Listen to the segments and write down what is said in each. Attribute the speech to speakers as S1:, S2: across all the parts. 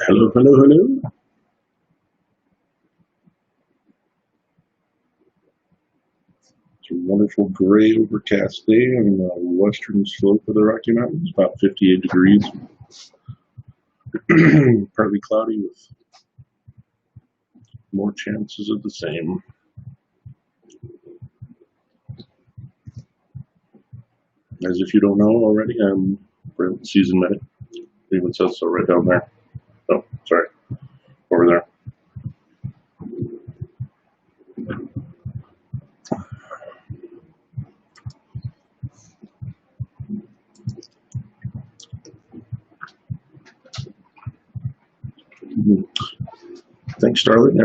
S1: Hello, hello, hello. It's a wonderful gray overcast day on the western slope of the Rocky Mountains, about 58 degrees. Partly cloudy with more chances of the same. As if you don't know already, I'm Brent, season medic. It even says so right down there. Oh, sorry, over there. Thanks, darling. I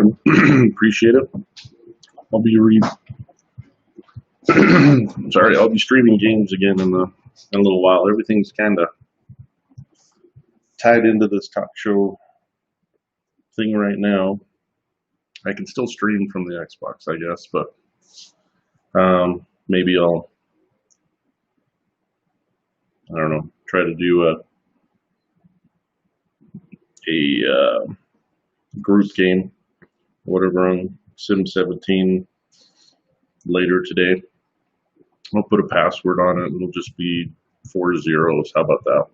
S1: appreciate it. I'll be I'll be streaming games again in a little while. Everything's kind of tied into this talk show thing right now. I can still stream from the Xbox, I guess, but maybe I don't know, try to do a group game, whatever, on Sim 17 later today. I'll put a password on it and it'll just be 4 zeros. How about that?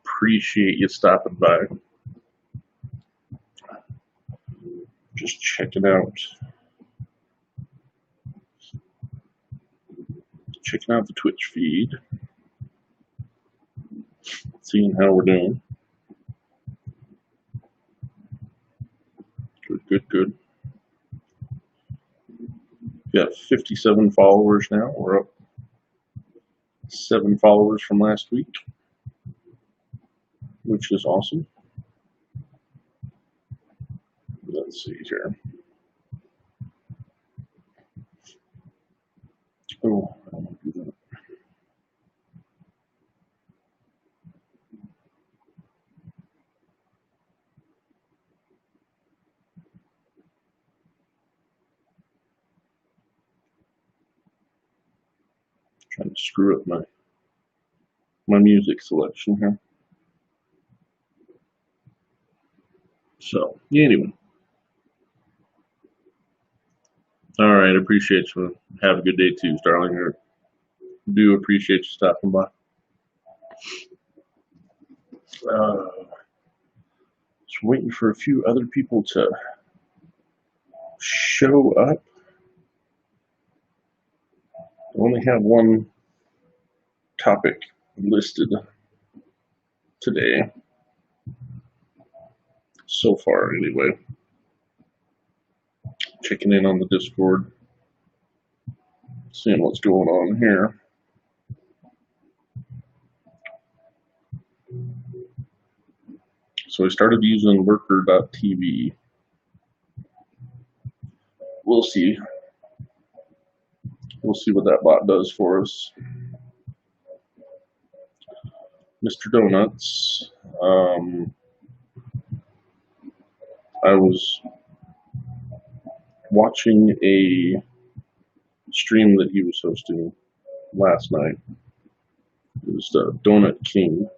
S1: Appreciate you stopping by. Just checking out the Twitch feed, seeing how we're doing. Good. We got 57 followers now. We're up 7 followers from last week, which is awesome. Let's see here. Oh, I won't do that. Trying to screw up my music selection here. So, anyway. All right, I appreciate you. Have a good day too, Starling. I do appreciate you stopping by. Just waiting for a few other people to show up. I only have one topic listed today, so far anyway. Checking in on the Discord, seeing what's going on here. So I started using lurker.tv. We'll see. We'll see what that bot does for us. Mr. Donuts. I was watching a stream that he was hosting last night. It was Donut King.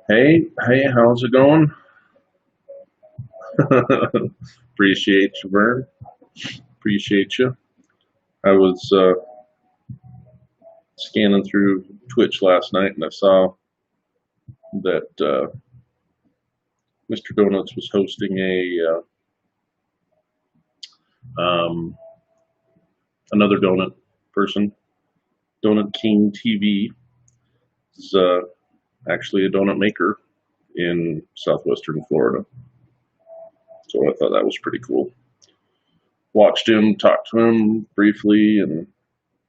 S1: Hey, how's it going? Appreciate you, Vern. Appreciate you. I was scanning through Twitch last night and I saw that Mr. Donuts was hosting another donut person, Donut King TV. Is actually a donut maker in southwestern Florida. So I thought that was pretty cool. Watched him, talked to him briefly, and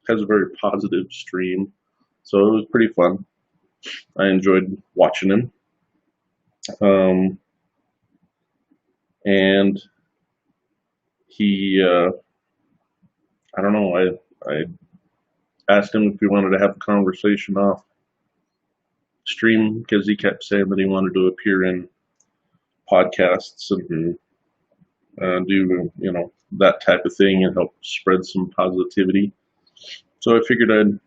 S1: has a very positive stream. So it was pretty fun. I enjoyed watching him. And he, I don't know, I asked him if he wanted to have a conversation off stream because he kept saying that he wanted to appear in podcasts and do, that type of thing and help spread some positivity. So I figured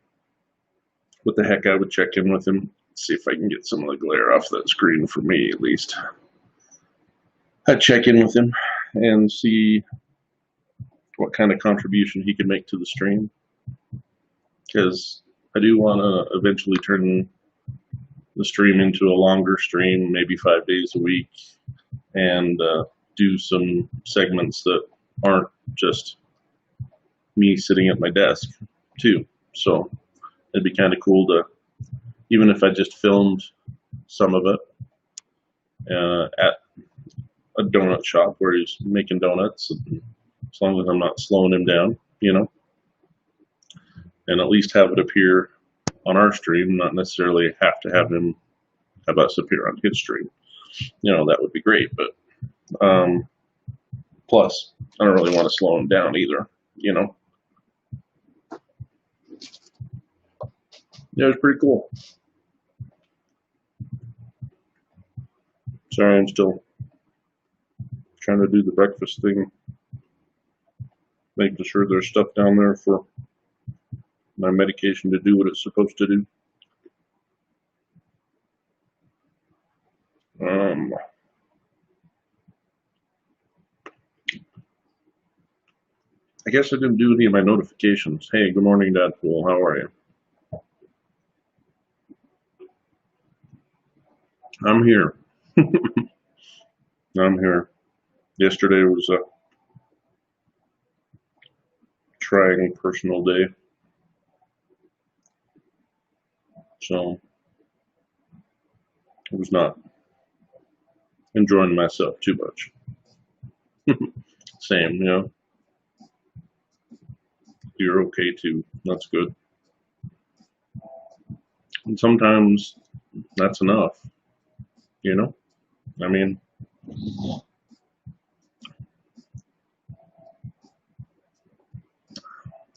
S1: what the heck, I would check in with him, see if I can get some of the glare off that screen for me at least. I'd check in with him and see what kind of contribution he could make to the stream, because I do want to eventually turn the stream into a longer stream, maybe 5 days a week, and do some segments that aren't just me sitting at my desk too. So it'd be kind of cool to, even if I just filmed some of it at a donut shop where he's making donuts, and as long as I'm not slowing him down, and at least have it appear on our stream, not necessarily have to have us appear on his stream. That would be great, but plus I don't really want to slow him down either. Yeah, it was pretty cool. Sorry, I'm still trying to do the breakfast thing, making sure there's stuff down there for my medication to do what it's supposed to do. I guess I didn't do any of my notifications. Hey, good morning, Dadpool. How are you? I'm here. I'm here. Yesterday was a trying personal day. So I was not enjoying myself too much. Same, You're okay too. That's good. And sometimes that's enough, I mean,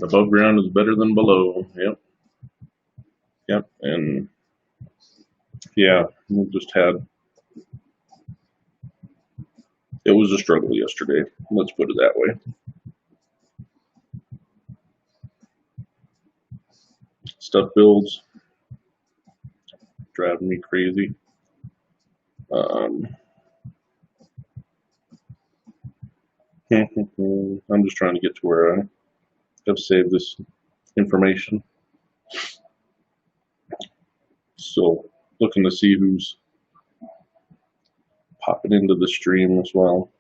S1: Above ground is better than below. Yep. Yep. And yeah, we just had, it was a struggle yesterday. Let's put it that way. Stuff builds, driving me crazy. I'm just trying to get to where I have saved this information. Still looking to see who's popping into the stream as well.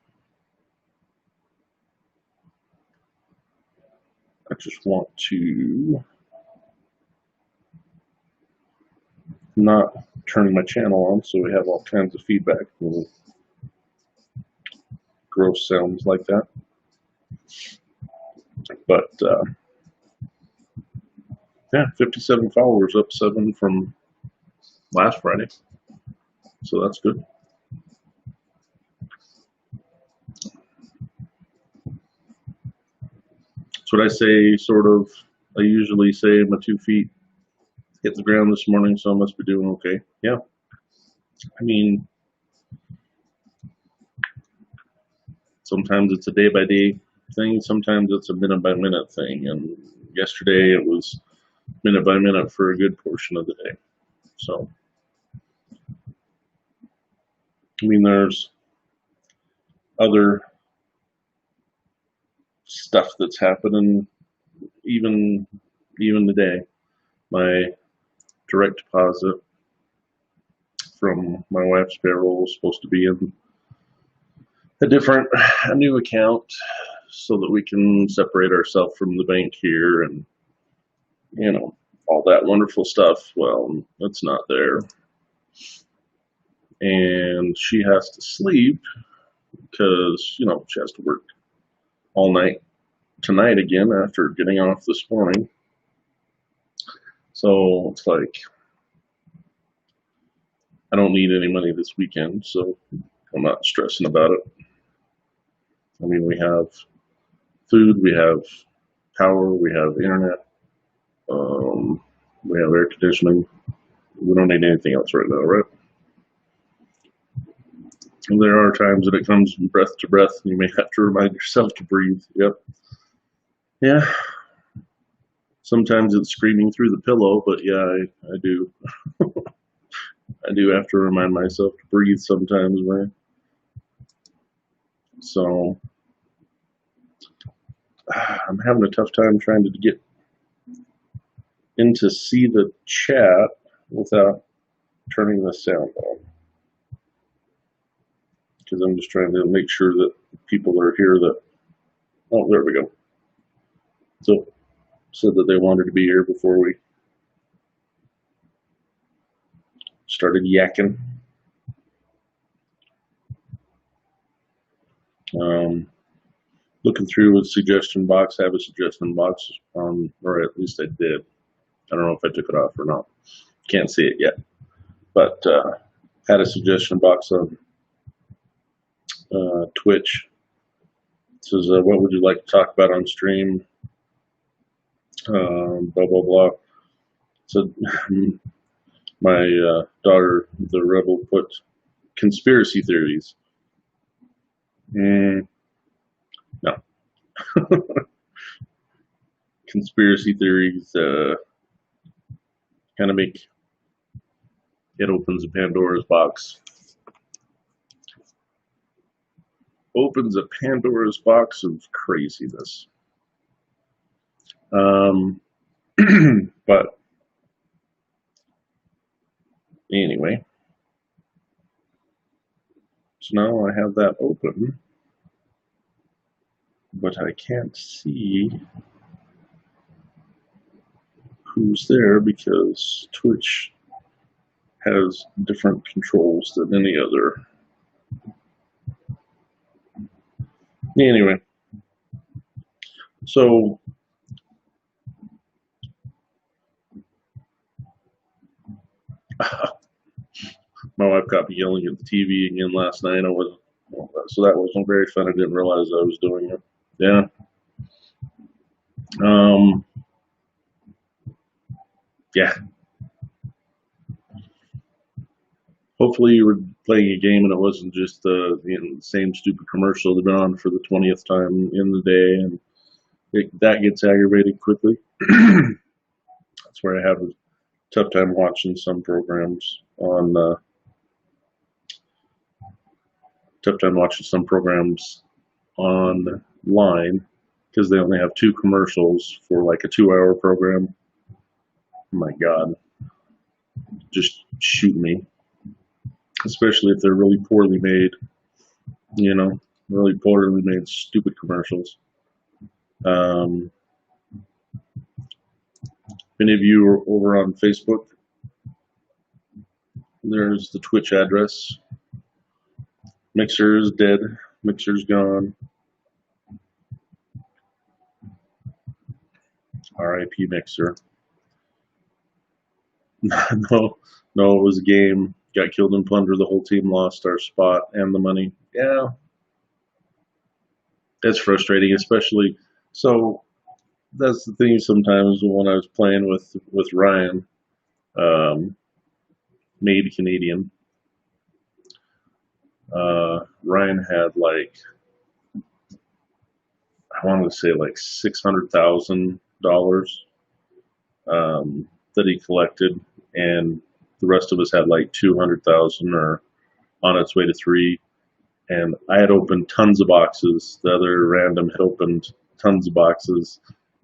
S1: I just want to not turn my channel on so we have all kinds of feedback from gross sounds like that. But yeah, 57 followers, up 7 from last Friday, so that's good. That's what I say, sort of. I usually say my 2 feet hit the ground this morning, so I must be doing okay. Yeah, I mean, sometimes it's a day-by-day thing, sometimes it's a minute-by-minute thing, and yesterday it was minute-by-minute for a good portion of the day. So, I mean, there's other stuff that's happening even today. My direct deposit from my wife's payroll is supposed to be in a new account so that we can separate ourselves from the bank here and, you know, all that wonderful stuff. Well, it's not there. And she has to sleep because, you know, she has to work all night tonight again after getting off this morning. So it's like, I don't need any money this weekend, so I'm not stressing about it. I mean, we have food, we have power, we have internet, we have air conditioning. We don't need anything else right now, right? And there are times that it comes from breath to breath, and you may have to remind yourself to breathe. Yep. Yeah. Sometimes it's screaming through the pillow, but yeah, I do. I do have to remind myself to breathe sometimes, man. So I'm having a tough time trying to get in to see the chat without turning the sound on, because I'm just trying to make sure that people are here that, oh, there we go. So said that they wanted to be here before we started yakking. Looking through with suggestion box, I have a suggestion box on, or at least I did. I don't know if I took it off or not. Can't see it yet. But had a suggestion box on Twitch. It says, what would you like to talk about on stream? Blah, blah, blah. So my daughter, the rebel, put conspiracy theories. No. Conspiracy theories kind of make, it opens a Pandora's box. Opens a Pandora's box of craziness. But anyway, so now I have that open, but I can't see who's there because Twitch has different controls than any other. Anyway, so my wife got me yelling at the TV again last night. So that wasn't very fun. I didn't realize I was doing it. Yeah. Um, yeah. Hopefully you were playing a game and it wasn't just the same stupid commercial they've been on for the 20th time in the day, and that gets aggravating quickly. That's where I have a tough time watching some programs on tough time watching some programs online because they only have two commercials for like a 2 hour program. Oh my God, just shoot me. Especially if they're really poorly made, you know, really poorly made, stupid commercials. Um, if any of you are over on Facebook, there's the Twitch address. Mixer is dead. Mixer's gone. R.I.P. Mixer. no, no, it was a game. Got killed in plunder. The whole team lost our spot and the money. Yeah, it's frustrating, especially. So that's the thing. Sometimes when I was playing with Ryan, um, made Canadian, Ryan had like I wanted to say like $600,000 that he collected, and the rest of us had like 200,000 or on its way to three. And I had opened tons of boxes. The other random had opened tons of boxes,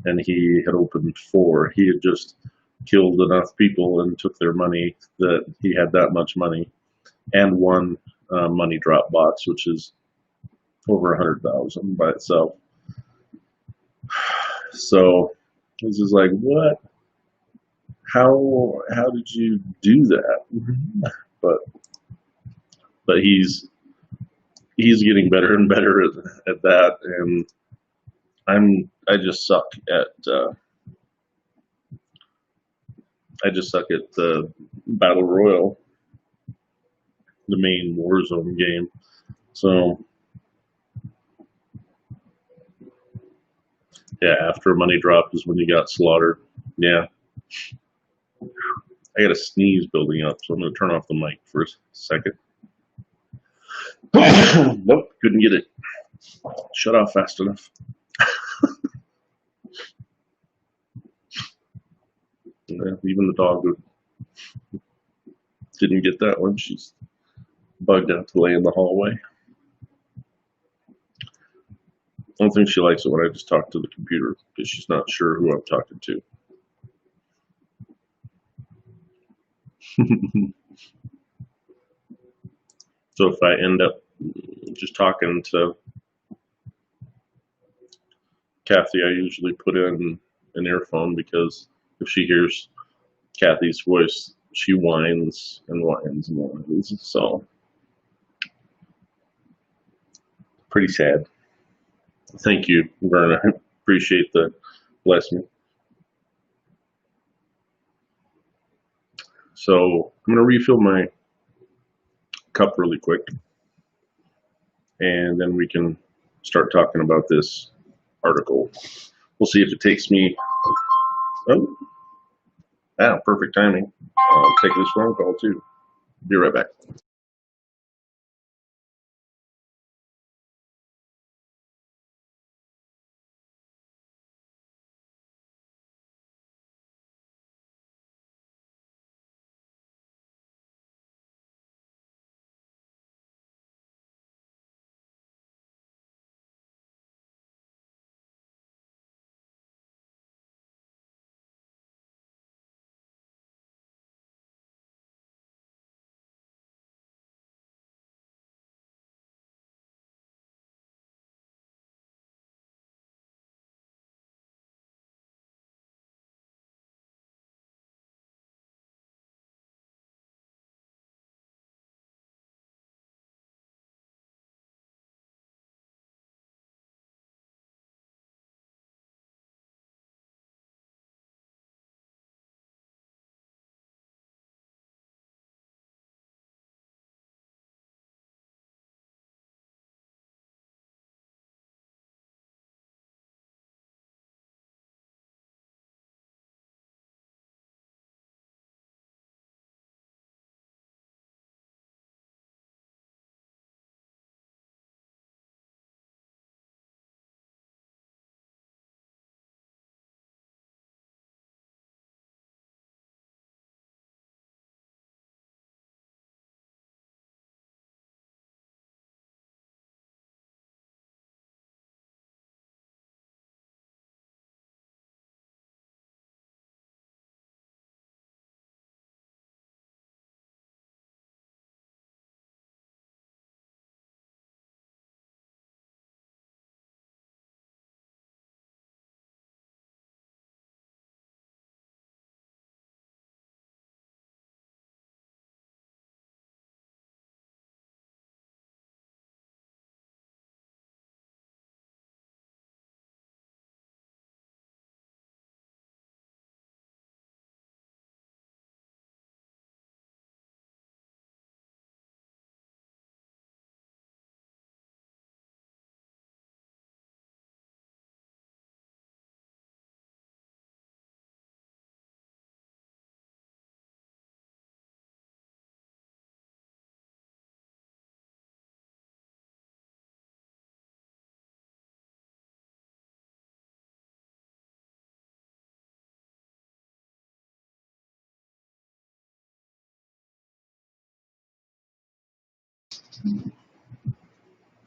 S1: and he had opened four. He had just killed enough people and took their money that he had that much money, and one money drop box, which is over 100,000 by itself. So this is like, what? How did you do that? But he's getting better and better at that, and I just suck at the battle royal, the main Warzone game. So yeah, after money drop is when you got slaughtered. Yeah, I got a sneeze building up, so I'm gonna turn off the mic for a second. Nope, couldn't get it shut off fast enough. Yeah, even the dog didn't get that one. She's bugged out to lay in the hallway. I don't think she likes it when I just talk to the computer because she's not sure who I'm talking to. So if I end up just talking to Kathy, I usually put in an earphone because if she hears Kathy's voice, she whines and whines and whines. So pretty sad. Thank you, Verna. Appreciate the blessing. So I'm gonna refill my cup really quick, and then we can start talking about this article. We'll see if it takes me. Oh, perfect timing. I'll take this phone call too. Be right back.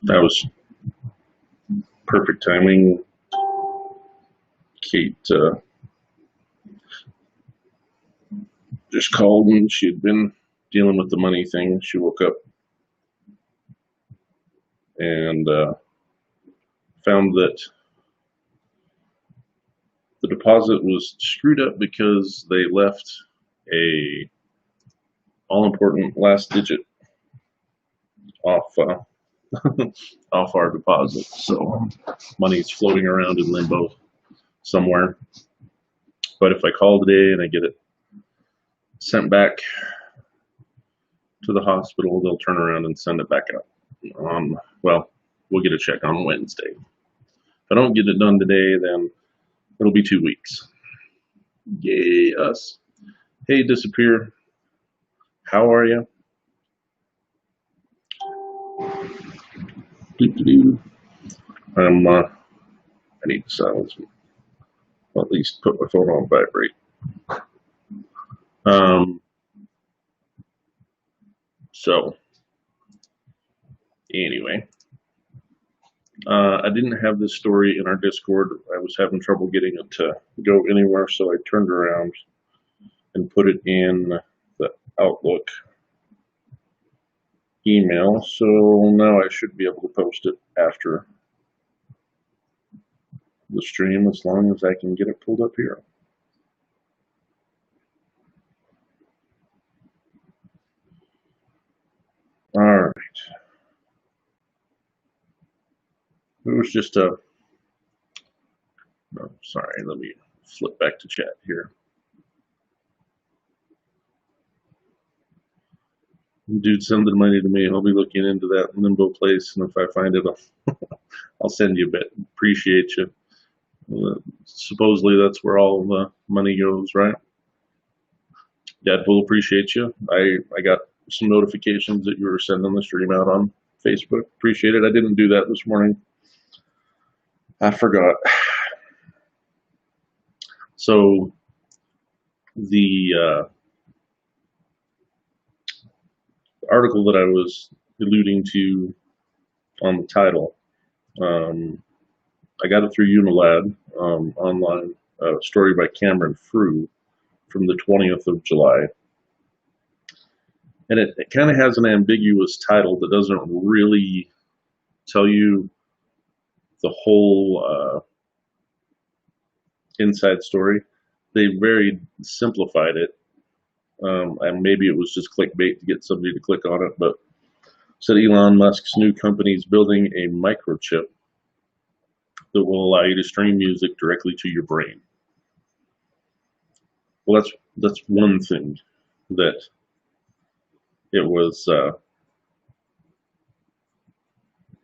S1: That was perfect timing. Kate just called and she'd been dealing with the money thing. She woke up and found that the deposit was screwed up because they left a all-important last digit off off our deposit. So money's floating around in limbo somewhere. But if I call today and I get it sent back to the hospital, they'll turn around and send it back out. Well, we'll get a check on Wednesday. If I don't get it done today, then it'll be 2 weeks. Yay, us. Hey, Disappear. How are you? I need to silence them. Well, at least put my phone on vibrate. So, anyway, I didn't have this story in our Discord. I was having trouble getting it to go anywhere, so I turned around and put it in the Outlook email. So now I should be able to post it after the stream, as long as I can get it pulled up here. All right. It was just a, no, sorry, let me flip back to chat here. Dude, send the money to me. I'll be looking into that limbo place, and if I find it, I'll send you a bit. Appreciate you. Supposedly that's where all the money goes, right? Deadpool, appreciate you. I got some notifications that you were sending the stream out on Facebook. Appreciate it. I didn't do that this morning. I forgot. So the article that I was alluding to on the title, I got it through Unilad online, a story by Cameron Frew from the 20th of July. And it kind of has an ambiguous title that doesn't really tell you the whole inside story. They very simplified it, and maybe it was just clickbait to get somebody to click on it, but said Elon Musk's new company is building a microchip that will allow you to stream music directly to your brain. Well, that's one thing that it was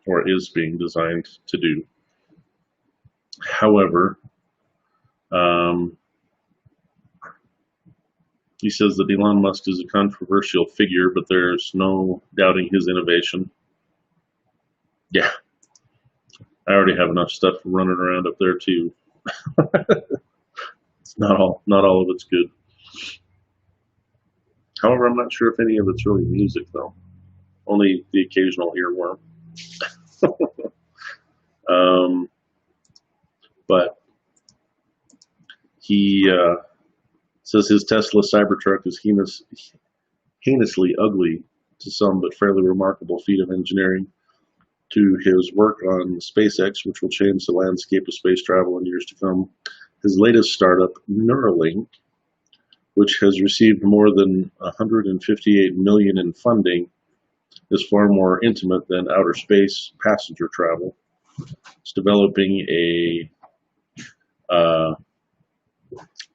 S1: or is being designed to do. However, he says that Elon Musk is a controversial figure, but there's no doubting his innovation. Yeah, I already have enough stuff running around up there too. It's not all of it's good. However, I'm not sure if any of it's really music though. Only the occasional earworm. But he says his Tesla Cybertruck is heinously ugly to some, but fairly remarkable feat of engineering. To his work on SpaceX, which will change the landscape of space travel in years to come. His latest startup, Neuralink, which has received more than $158 million in funding, is far more intimate than outer space passenger travel. It's developing a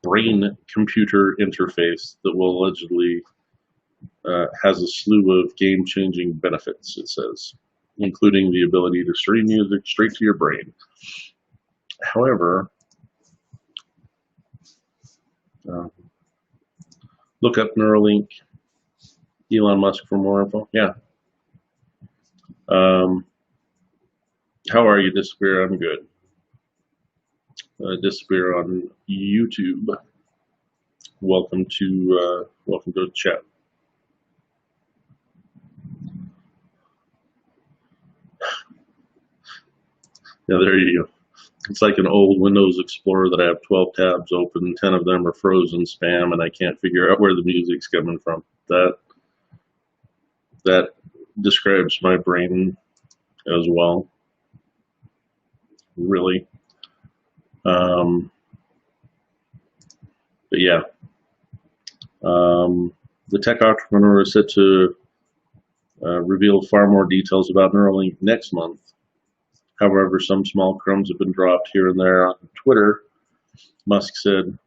S1: brain-computer interface that will allegedly has a slew of game-changing benefits, it says, including the ability to stream music straight to your brain. However, look up Neuralink, Elon Musk for more info. Yeah. How are you, Disappear? I'm good. Disappear on YouTube. Welcome to the chat. Yeah, there you go. It's like an old Windows Explorer that I have 12 tabs open, 10 of them are frozen spam, and I can't figure out where the music's coming from. That describes my brain as well, really. Um, but yeah, the tech entrepreneur is set to reveal far more details about Neuralink next month. However, some small crumbs have been dropped here and there on Twitter. Musk said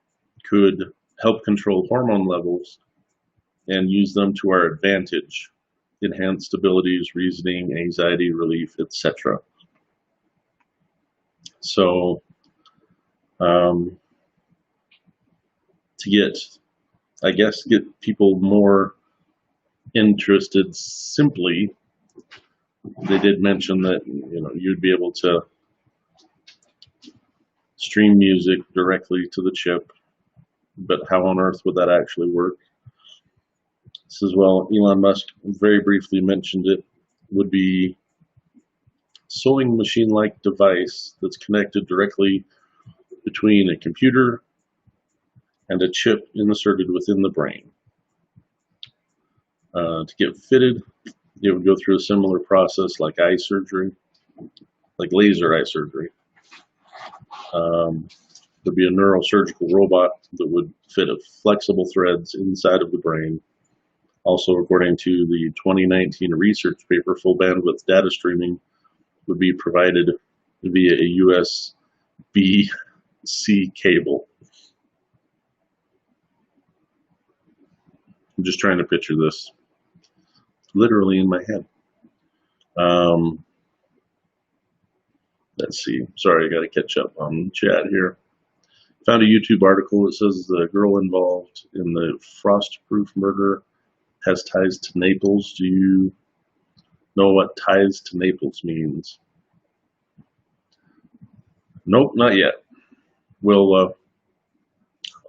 S1: could help control hormone levels and use them to our advantage, enhanced abilities, reasoning, anxiety relief, etc. So, to get people more interested simply, they did mention that you'd be able to stream music directly to the chip, but how on earth would that actually work? This is, well, Elon Musk very briefly mentioned it, would be sewing machine-like device that's connected directly between a computer and a chip inserted within the brain. To get fitted, it would go through a similar process like eye surgery, like laser eye surgery. There'd be a neurosurgical robot that would fit flexible threads inside of the brain. Also, according to the 2019 research paper, full bandwidth data streaming would be provided via a USB-C cable. I'm just trying to picture this literally in my head. Let's see. Sorry, I got to catch up on chat here. Found a YouTube article that says the girl involved in the Frostproof murder has ties to Naples. Do you know what ties to Naples means? Nope, not yet. I'll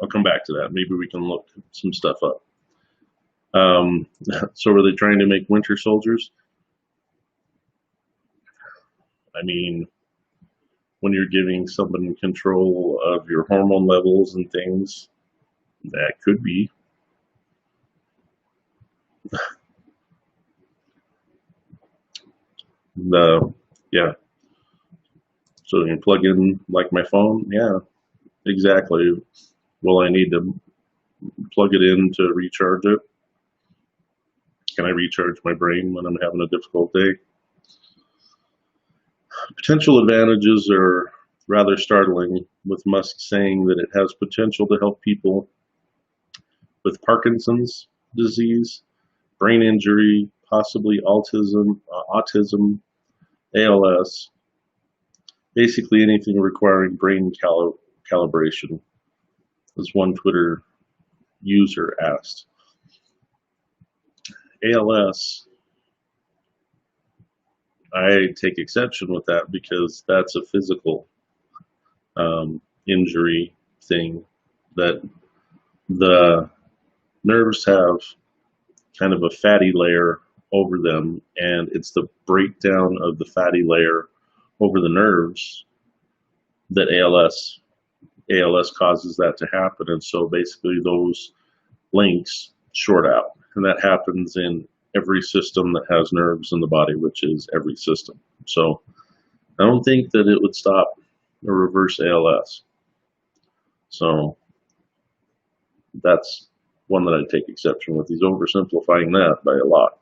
S1: come back to that. Maybe we can look some stuff up. So were they trying to make winter soldiers? I mean, when you're giving someone control of your hormone levels and things, that could be. Yeah. So you can plug in like my phone? Yeah, exactly. Will I need to plug it in to recharge it? Can I recharge my brain when I'm having a difficult day? Potential advantages are rather startling, with Musk saying that it has potential to help people with Parkinson's disease, brain injury, possibly autism, ALS, basically anything requiring brain calibration, as one Twitter user asked. ALS, I take exception with that because that's a physical injury thing, that the nerves have kind of a fatty layer over them, and it's the breakdown of the fatty layer over the nerves that ALS causes that to happen. And so basically those links short out, and that happens in every system that has nerves in the body, which is every system. So I don't think that it would stop or reverse ALS. So that's one that I take exception with. He's oversimplifying that by a lot.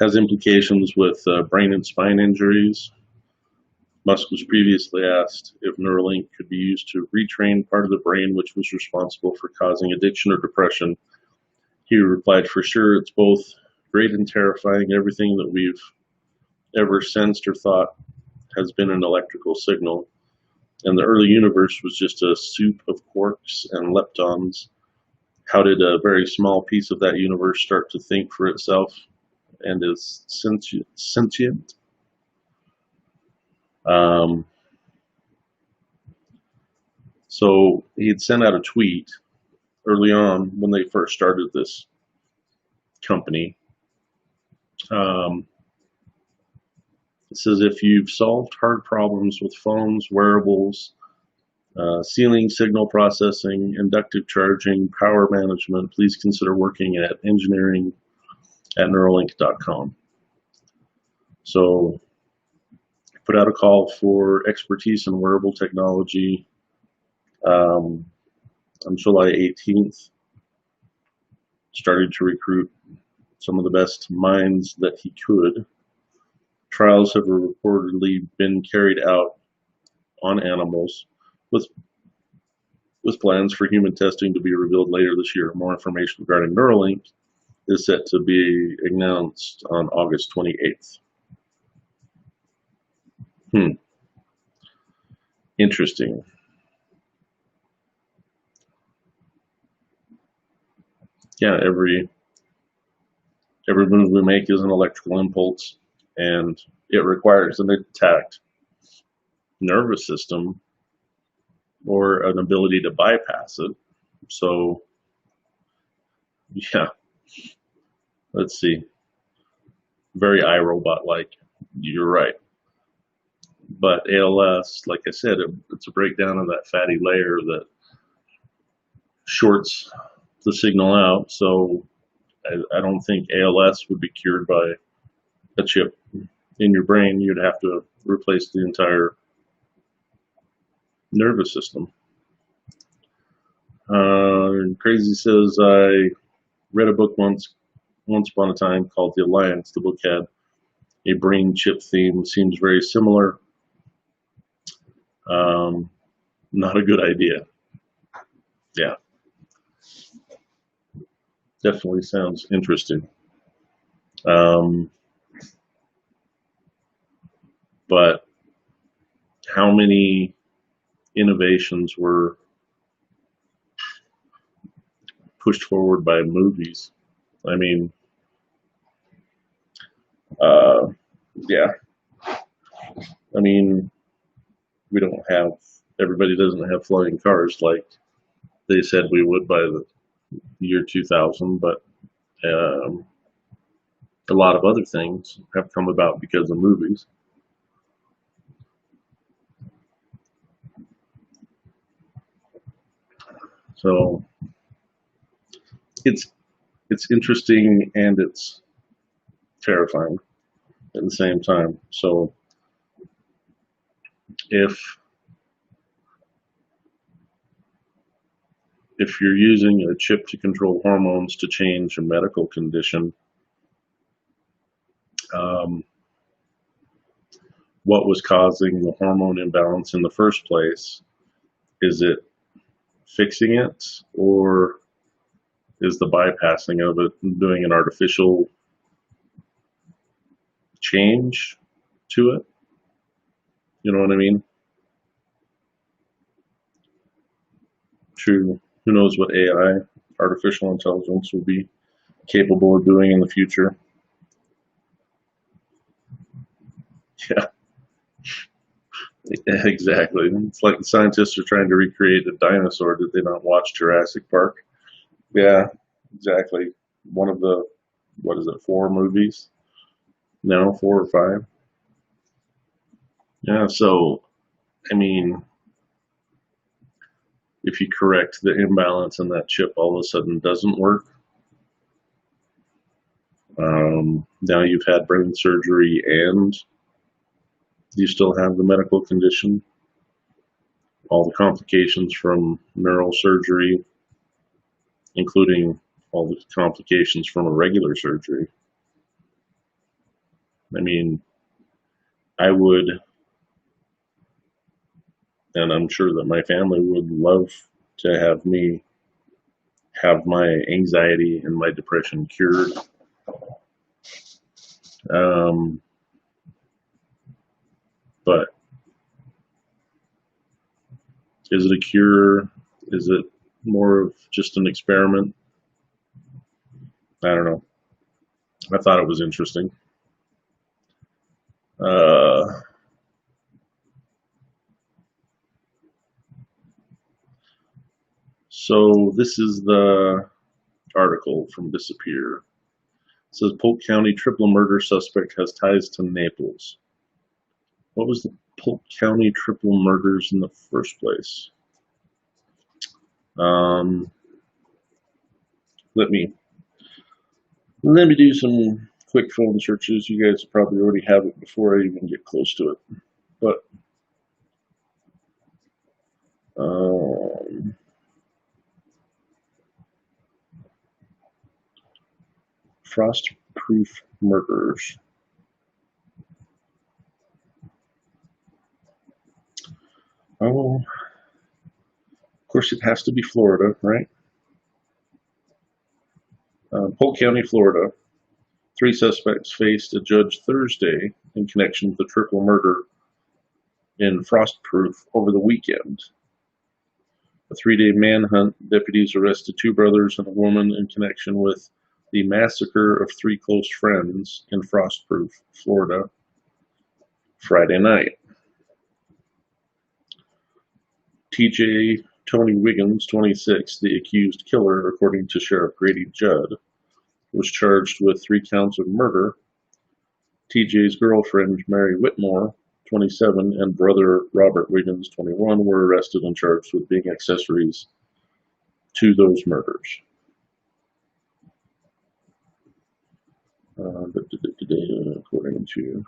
S1: Has implications with brain and spine injuries. Musk was previously asked if Neuralink could be used to retrain part of the brain which was responsible for causing addiction or depression. He replied, "For sure, it's both great and terrifying. Everything that we've ever sensed or thought has been an electrical signal. And the early universe was just a soup of quarks and leptons. How did a very small piece of that universe start to think for itself and is sentient?" So he had sent out a tweet early on when they first started this company, Um, it says if you've solved hard problems with phones, wearables, sealing, signal processing, inductive charging, power management, please consider working at engineering at Neuralink.com. So put out a call for expertise in wearable technology um, on July 18th. Started to recruit some of the best minds that he could. Trials have reportedly been carried out on animals with plans for human testing to be revealed later this year. More information regarding Neuralink is set to be announced on August 28th. Interesting. Yeah, every move we make is an electrical impulse, and it requires an intact nervous system or an ability to bypass it. So, yeah, let's see. Very iRobot like. You're right. But ALS, like I said, it's a breakdown of that fatty layer that shorts the signal out. So I don't think ALS would be cured by a chip in your brain. You'd have to replace the entire nervous system. Crazy says, I read a book once upon a time called The Alliance. The book had a brain chip theme. Seems very similar. Um, Not a good idea. Yeah, definitely sounds interesting. Um, but how many innovations were pushed forward by movies? I mean, uh, yeah. I mean, we don't have, everybody doesn't have flying cars like they said we would by the year 2000, but um, a lot of other things have come about because of movies. So it's it's interesting and it's terrifying at the same time. So if if you're using a chip to control hormones to change a medical condition, um, what was causing the hormone imbalance in the first place? Is it fixing it, or is the bypassing of it doing an artificial change to it? You know what I mean? True. Who knows what AI, artificial intelligence, will be capable of doing in the future? Yeah, exactly. It's like the scientists are trying to recreate a dinosaur. Did they not watch Jurassic Park? Yeah, exactly. One of the, what is it, four movies? No, four or five. Yeah, so, I mean, if you correct the imbalance and that chip all of a sudden doesn't work, now you've had brain surgery and you still have the medical condition, all the complications from neural surgery, including all the complications from a regular surgery. I mean, I would, and I'm sure that my family would love to have me have my anxiety and my depression cured. Um, but is it a cure? Is it more of just an experiment? I don't know. I thought it was interesting. Uh, so this is the article from Disappear. It says Polk County triple murder suspect has ties to Naples. What was the Polk County triple murders in the first place? Let me do some quick phone searches. You guys probably already have it before I even get close to it. But frost-proof murders. Oh, of course it has to be Florida, right? Polk County, Florida. 3 suspects faced a judge Thursday in connection with the triple murder in Frostproof over the weekend. A 3-day manhunt, deputies arrested 2 brothers and a woman in connection with the massacre of 3 close friends in Frostproof, Florida, Friday night. TJ Tony Wiggins, 26, the accused killer, according to Sheriff Grady Judd, was charged with 3 counts of murder. TJ's girlfriend, Mary Whitmore, 27, and brother Robert Wiggins, 21, were arrested and charged with being accessories to those murders. According to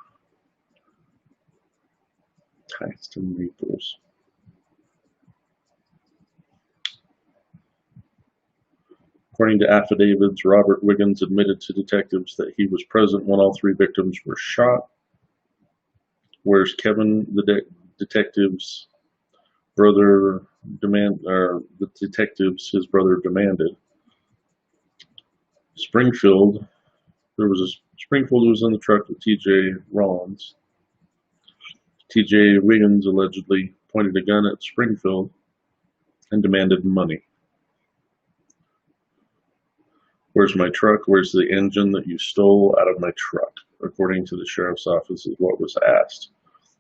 S1: Tyson Naples. According to affidavits, Robert Wiggins admitted to detectives that he was present when all 3 victims were shot, whereas Kevin, the detective's brother, his brother demanded. Springfield was in the truck with T.J. Rollins. T.J. Wiggins allegedly pointed a gun at Springfield and demanded money. Where's my truck? Where's the engine that you stole out of my truck? According to the sheriff's office, is what was asked.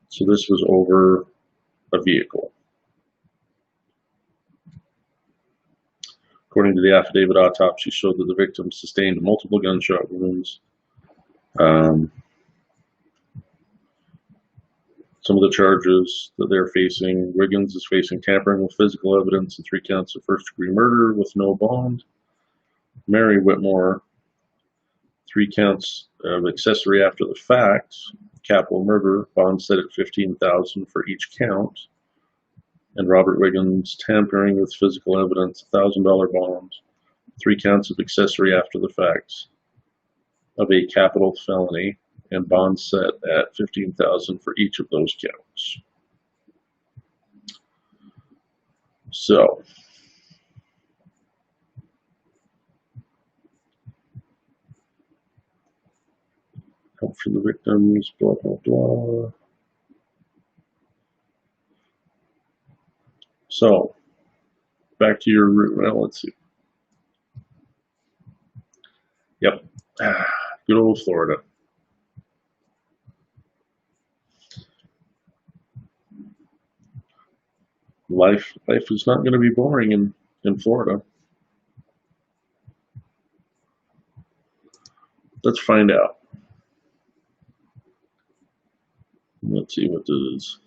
S1: So this was over a vehicle. According to the affidavit, autopsy showed that the victim sustained multiple gunshot wounds. Some of the charges that they're facing: Wiggins is facing tampering with physical evidence and 3 counts of first-degree murder with no bond. Mary Whitmore, 3 counts of accessory after the fact, capital murder, bond set at $15,000 for each count. And Robert Wiggins, tampering with physical evidence, $1,000 bond, 3 counts of accessory after the fact of a capital felony, and bond set at $15,000 for each of those counts. So, help for the victims, blah, blah, blah. So, back to your route. Well, let's see. Yep. Good old Florida. Life is not going to be boring in Florida. Let's find out. Let's see what this is.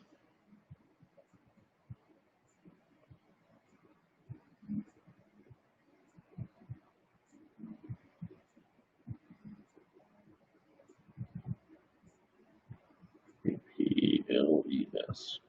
S1: PLES.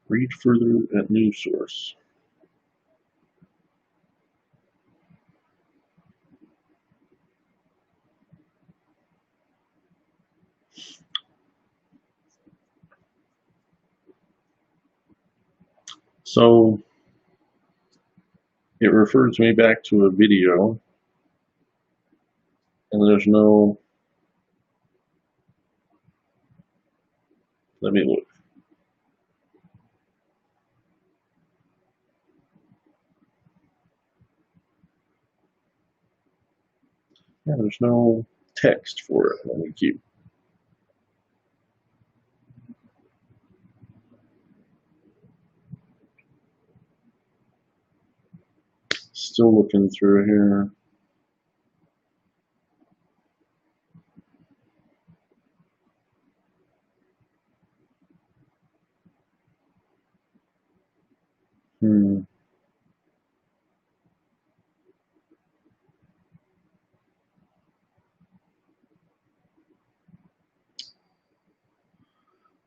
S1: Read further at news source. So it refers me back to a video, and there's no, let me look. Yeah, there's no text for it. Let me keep. Still looking through here. Hmm.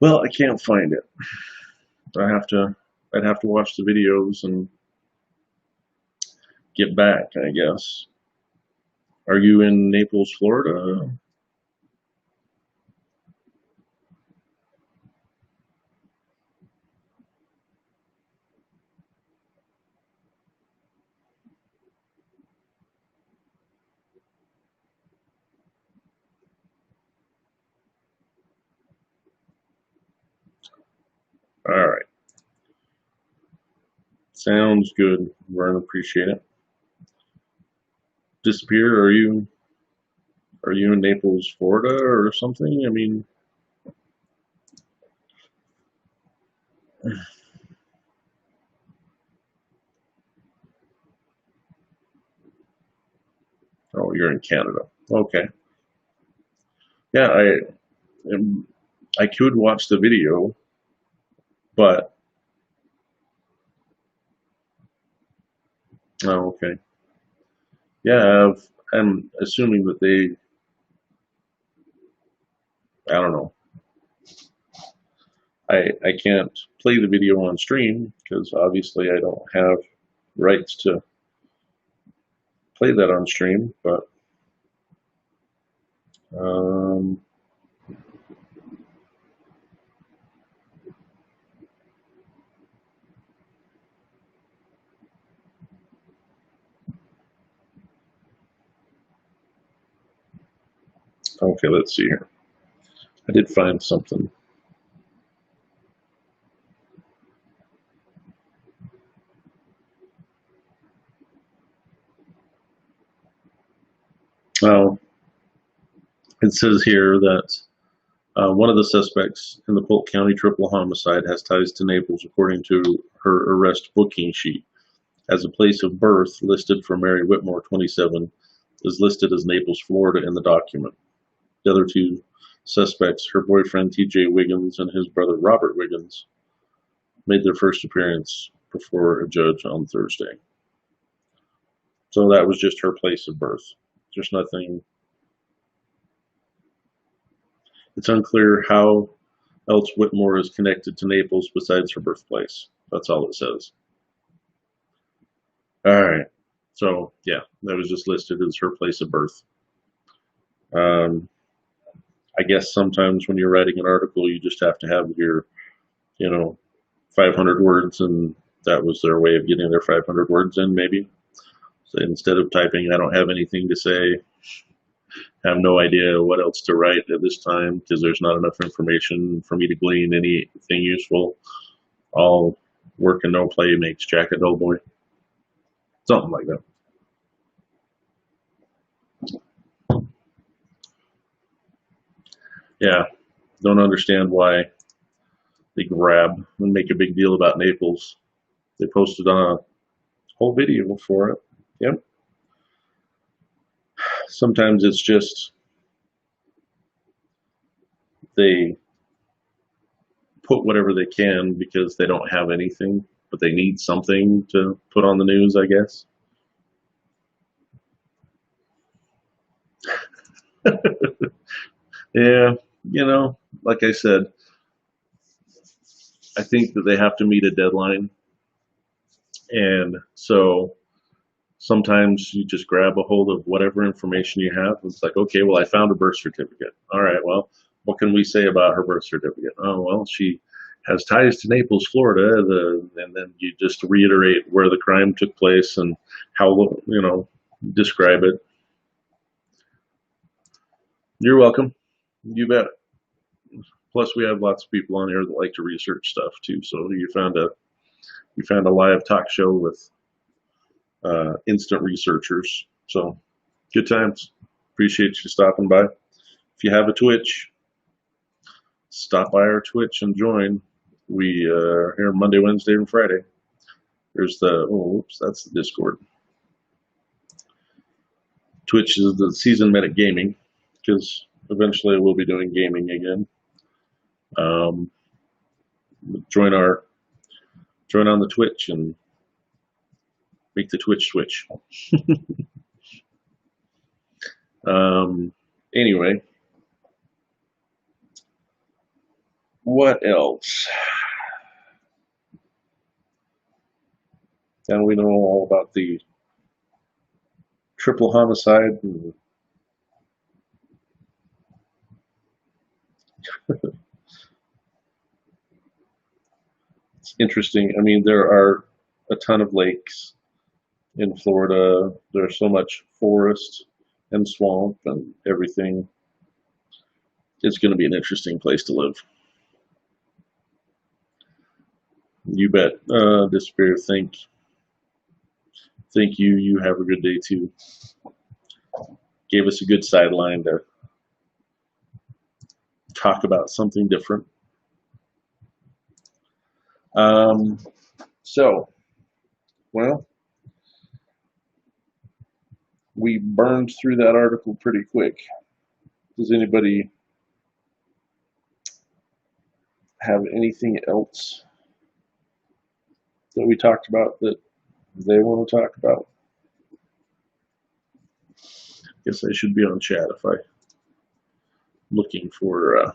S1: Well, I can't find it. I have to. I'd have to watch the videos and get back, I guess. Are you in Naples, Florida? All right. Sounds good. Vern, appreciate it. Disappear? Are you in Naples, Florida, or something? I mean, oh, you're in Canada. Okay. Yeah, I could watch the video, but oh, okay. Yeah, I'm assuming that I don't know. I can't play the video on stream because obviously I don't have rights to play that on stream. But um, okay, let's see here. I did find something. Oh, it says here that one of the suspects in the Polk County triple homicide has ties to Naples, according to her arrest booking sheet. As a place of birth listed for Mary Whitmore, 27, is listed as Naples, Florida in the document. The other two suspects, her boyfriend T.J. Wiggins and his brother Robert Wiggins, made their first appearance before a judge on Thursday. So that was just her place of birth. There's nothing. It's unclear how else Whitmore is connected to Naples besides her birthplace. That's all it says. All right. So yeah, that was just listed as her place of birth. Um, I guess sometimes when you're writing an article, you just have to have your, you know, 500 words, and that was their way of getting their 500 words in, maybe. So instead of typing, I don't have anything to say, have no idea what else to write at this time because there's not enough information for me to glean anything useful. All work and no play makes Jack a dull boy. Something like that. Yeah, don't understand why they grab and make a big deal about Naples. They posted on a whole video for it. Yep. Sometimes it's just they put whatever they can because they don't have anything, but they need something to put on the news, I guess. Yeah, like I said, I think that they have to meet a deadline. And so sometimes you just grab a hold of whatever information you have. It's like, okay, well, I found a birth certificate. All right, well, what can we say about her birth certificate? Oh, well, she has ties to Naples, Florida. And then you just reiterate where the crime took place and how, describe it. You're welcome. You bet. Plus, we have lots of people on here that like to research stuff too. So you found a live talk show with instant researchers. So good times. Appreciate you stopping by. If you have a Twitch, stop by our Twitch and join. We are here Monday, Wednesday, and Friday. There's the, oh, oops, that's the Discord. Twitch is the Season Medic Gaming, because eventually we'll be doing gaming again. Join on the Twitch and make the Twitch switch. Anyway, what else? And we know all about the triple homicide. It's interesting. I mean, there are a ton of lakes in Florida. There's so much forest and swamp and everything. It's going to be an interesting place to live. You bet. Despair, thank you. You have a good day too. Gave us a good sideline to talk about something different. So, well, we burned through that article pretty quick. Does anybody have anything else that we talked about that they want to talk about? Guess I should be on chat if I'm looking for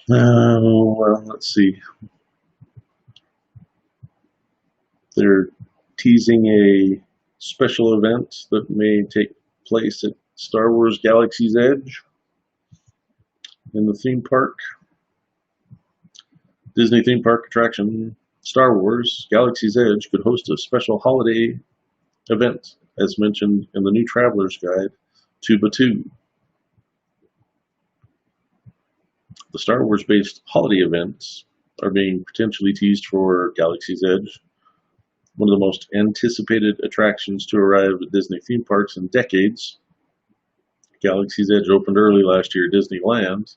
S1: well, let's see. They're teasing a special event that may take place at Star Wars Galaxy's Edge in the theme park. Disney theme park attraction Star Wars Galaxy's Edge could host a special holiday event, as mentioned in the new Traveler's Guide to Batuu. The Star Wars-based holiday events are being potentially teased for Galaxy's Edge, one of the most anticipated attractions to arrive at Disney theme parks in decades. Galaxy's Edge opened early last year at Disneyland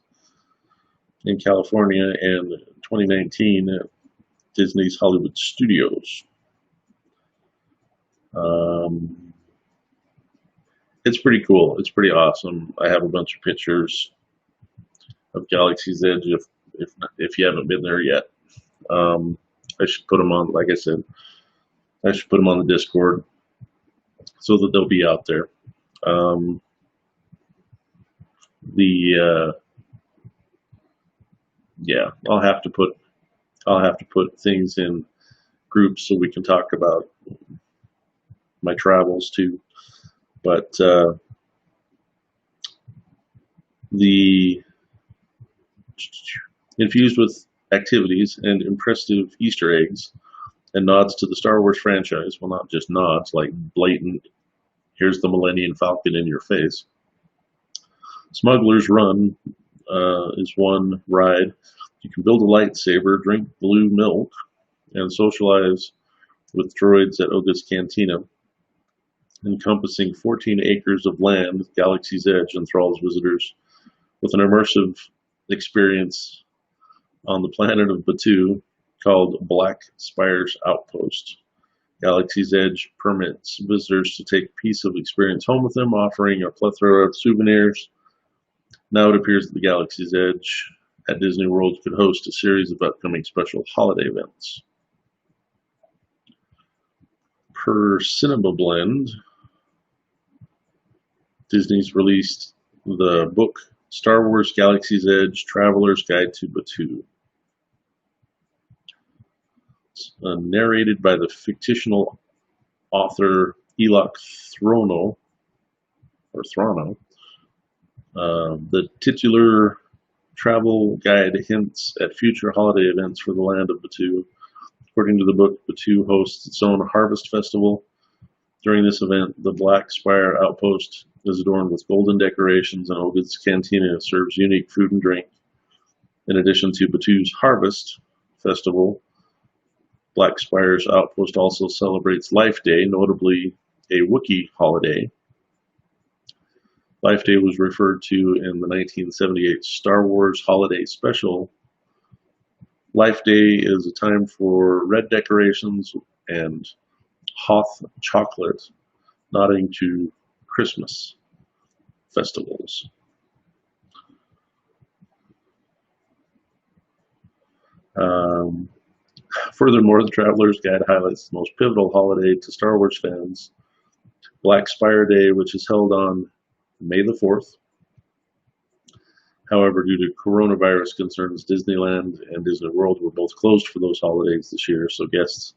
S1: in California and 2019 at Disney's Hollywood Studios. It's pretty cool. It's pretty awesome. I have a bunch of pictures of Galaxy's Edge if you haven't been there yet. I should put them on, like I said, I should put them on the Discord so that they'll be out there. Yeah, I'll have to put things in groups so we can talk about my travels too. But the infused with activities and impressive Easter eggs and nods to the Star Wars franchise, well, not just nods, like blatant, here's the Millennium Falcon in your face. Smuggler's Run is one ride. You can build a lightsaber, drink blue milk, and socialize with droids at Oga's Cantina. Encompassing 14 acres of land, Galaxy's Edge enthralls visitors with an immersive experience on the planet of Batuu called Black Spire's Outpost. Galaxy's Edge permits visitors to take a piece of experience home with them, offering a plethora of souvenirs. Now it appears that the Galaxy's Edge at Disney World could host a series of upcoming special holiday events. Per Cinema Blend, Disney's released the book Star Wars Galaxy's Edge Traveler's Guide to Batuu. Narrated by the fictional author Elon Musk. The titular travel guide hints at future holiday events for the land of Batuu. According to the book, Batuu hosts its own harvest festival. During this event, the Black Spire Outpost is adorned with golden decorations, and Oga's Cantina serves unique food and drink. In addition to Batuu's Harvest Festival, Black Spire's outpost also celebrates Life Day, notably a Wookiee holiday. Life Day was referred to in the 1978 Star Wars Holiday Special. Life Day is a time for red decorations and Hoth chocolate, nodding to Christmas festivals. Um, Furthermore, the Traveler's Guide highlights the most pivotal holiday to Star Wars fans, Black Spire Day, which is held on May the 4th. However, due to coronavirus concerns, Disneyland and Disney World were both closed for those holidays this year, so guests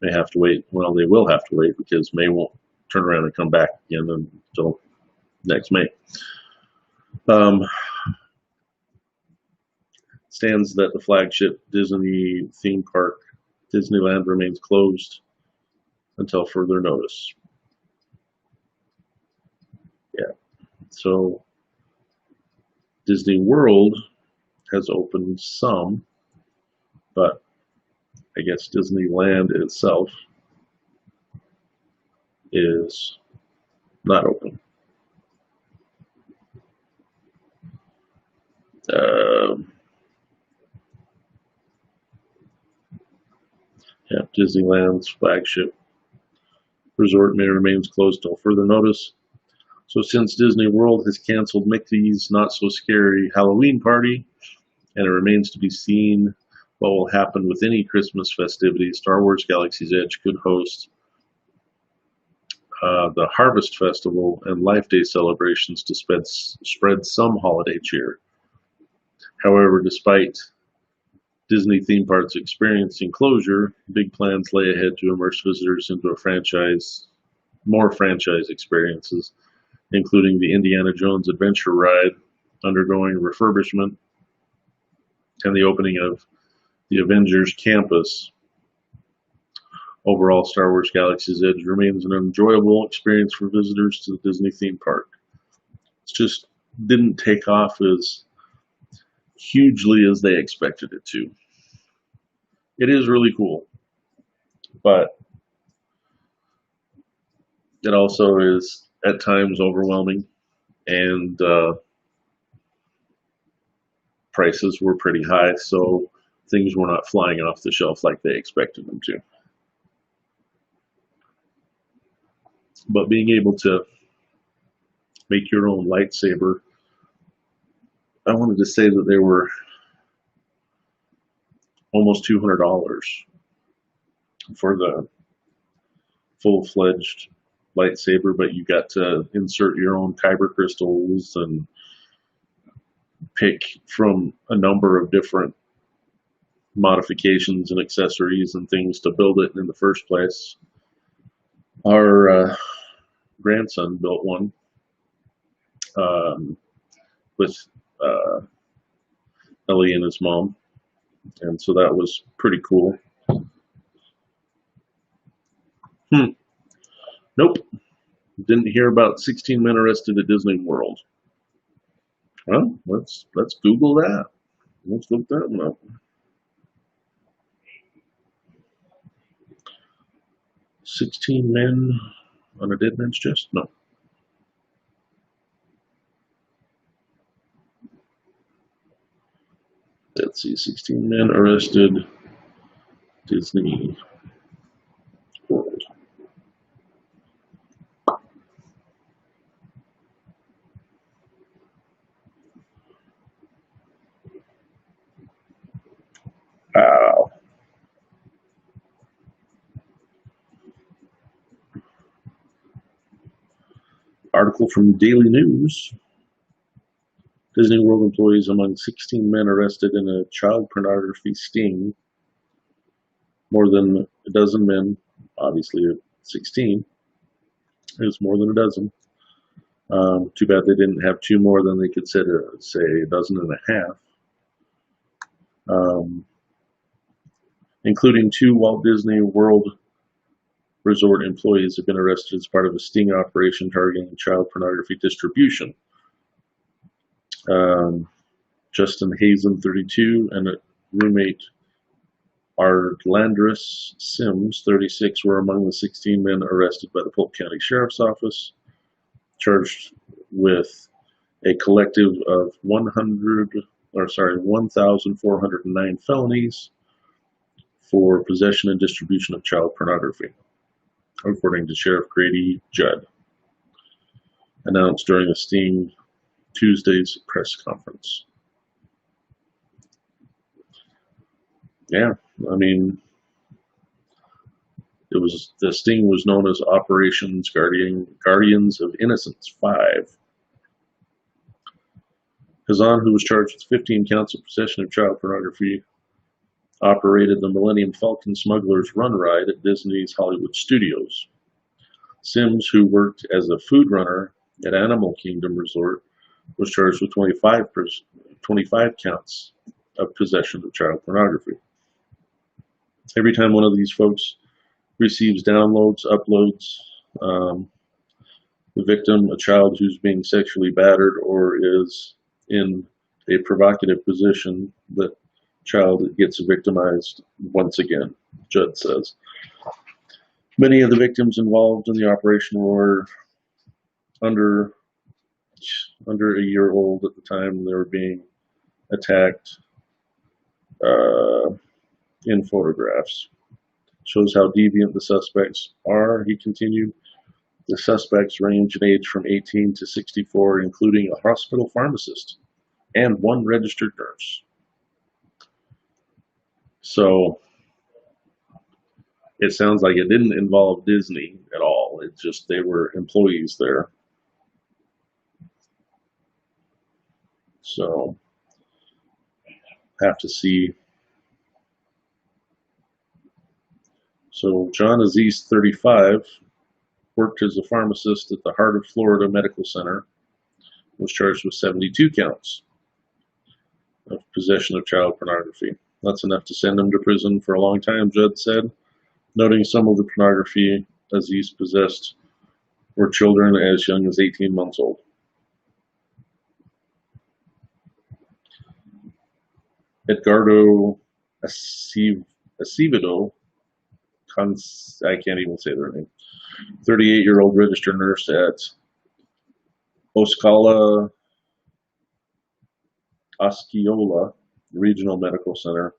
S1: may have to wait. Well, they will have to wait because May won't turn around and come back again until next May. Stands that the flagship Disney theme park, Disneyland, remains closed until further notice. Yeah, so Disney World has opened some, but I guess Disneyland itself is not open. Yeah, Disneyland's flagship resort remains closed till further notice. So since Disney World has canceled Mickey's Not So Scary Halloween Party, and it remains to be seen what will happen with any Christmas festivities, Star Wars Galaxy's Edge could host the Harvest Festival and Life Day celebrations to spread some holiday cheer. However, despite Disney theme parks experiencing closure, big plans lay ahead to immerse visitors into more franchise experiences, including the Indiana Jones Adventure Ride undergoing refurbishment and the opening of the Avengers Campus. Overall, Star Wars Galaxy's Edge remains an enjoyable experience for visitors to the Disney theme park. It just didn't take off as hugely as they expected it to. It is really cool, but it also is at times overwhelming, and prices were pretty high, so things were not flying off the shelf like they expected them to. But being able to make your own lightsaber, I wanted to say that they were almost $200 for the full-fledged lightsaber, but you got to insert your own kyber crystals and pick from a number of different modifications and accessories and things to build it in the first place. Our grandson built one with Ellie and his mom, and so that was pretty cool. Nope, didn't hear about 16 men arrested at Disney World. Well, let's Google that. Let's look that one up. 16 men on a dead man's chest? No. Let's see, 16 men arrested, Disney World. Wow. Article from Daily News. Disney World employees among 16 men arrested in a child pornography sting. More than a dozen men, obviously at 16. It was more than a dozen. Too bad they didn't have two more than they could say a dozen and a half. Including 2 Walt Disney World Resort employees have been arrested as part of a sting operation targeting child pornography distribution. Justin Hazen, 32, and a roommate Arlandris Sims, 36, were among the 16 men arrested by the Polk County Sheriff's Office, charged with a collective of 1,409 felonies for possession and distribution of child pornography, according to Sheriff Grady Judd, announced during a Sting Tuesday's press conference. Yeah, I mean, the sting was known as Operations Guardians of Innocence 5. Kazan, who was charged with 15 counts of possession of child pornography, operated the Millennium Falcon Smuggler's Run Ride at Disney's Hollywood Studios. Sims, who worked as a food runner at Animal Kingdom Resort, was charged with 25 counts of possession of child pornography. Every time one of these folks receives downloads, uploads, the victim, a child who's being sexually battered or is in a provocative position, that child gets victimized once again, Judd says. Many of the victims involved in the operation were under a year old at the time they were being attacked in photographs. Shows how deviant the suspects are, he continued. The suspects range in age from 18 to 64, including a hospital pharmacist and one registered nurse. So it sounds like it didn't involve Disney at all. It's just they were employees there. So have to see. So John Aziz, 35, worked as a pharmacist at the Heart of Florida Medical Center, was charged with 72 counts of possession of child pornography. That's enough to send him to prison for a long time, Judd said, noting some of the pornography Aziz possessed were children as young as 18 months old. Edgardo Acevedo, I can't even say their name, 38-year-old registered nurse at Osceola Regional Medical Center,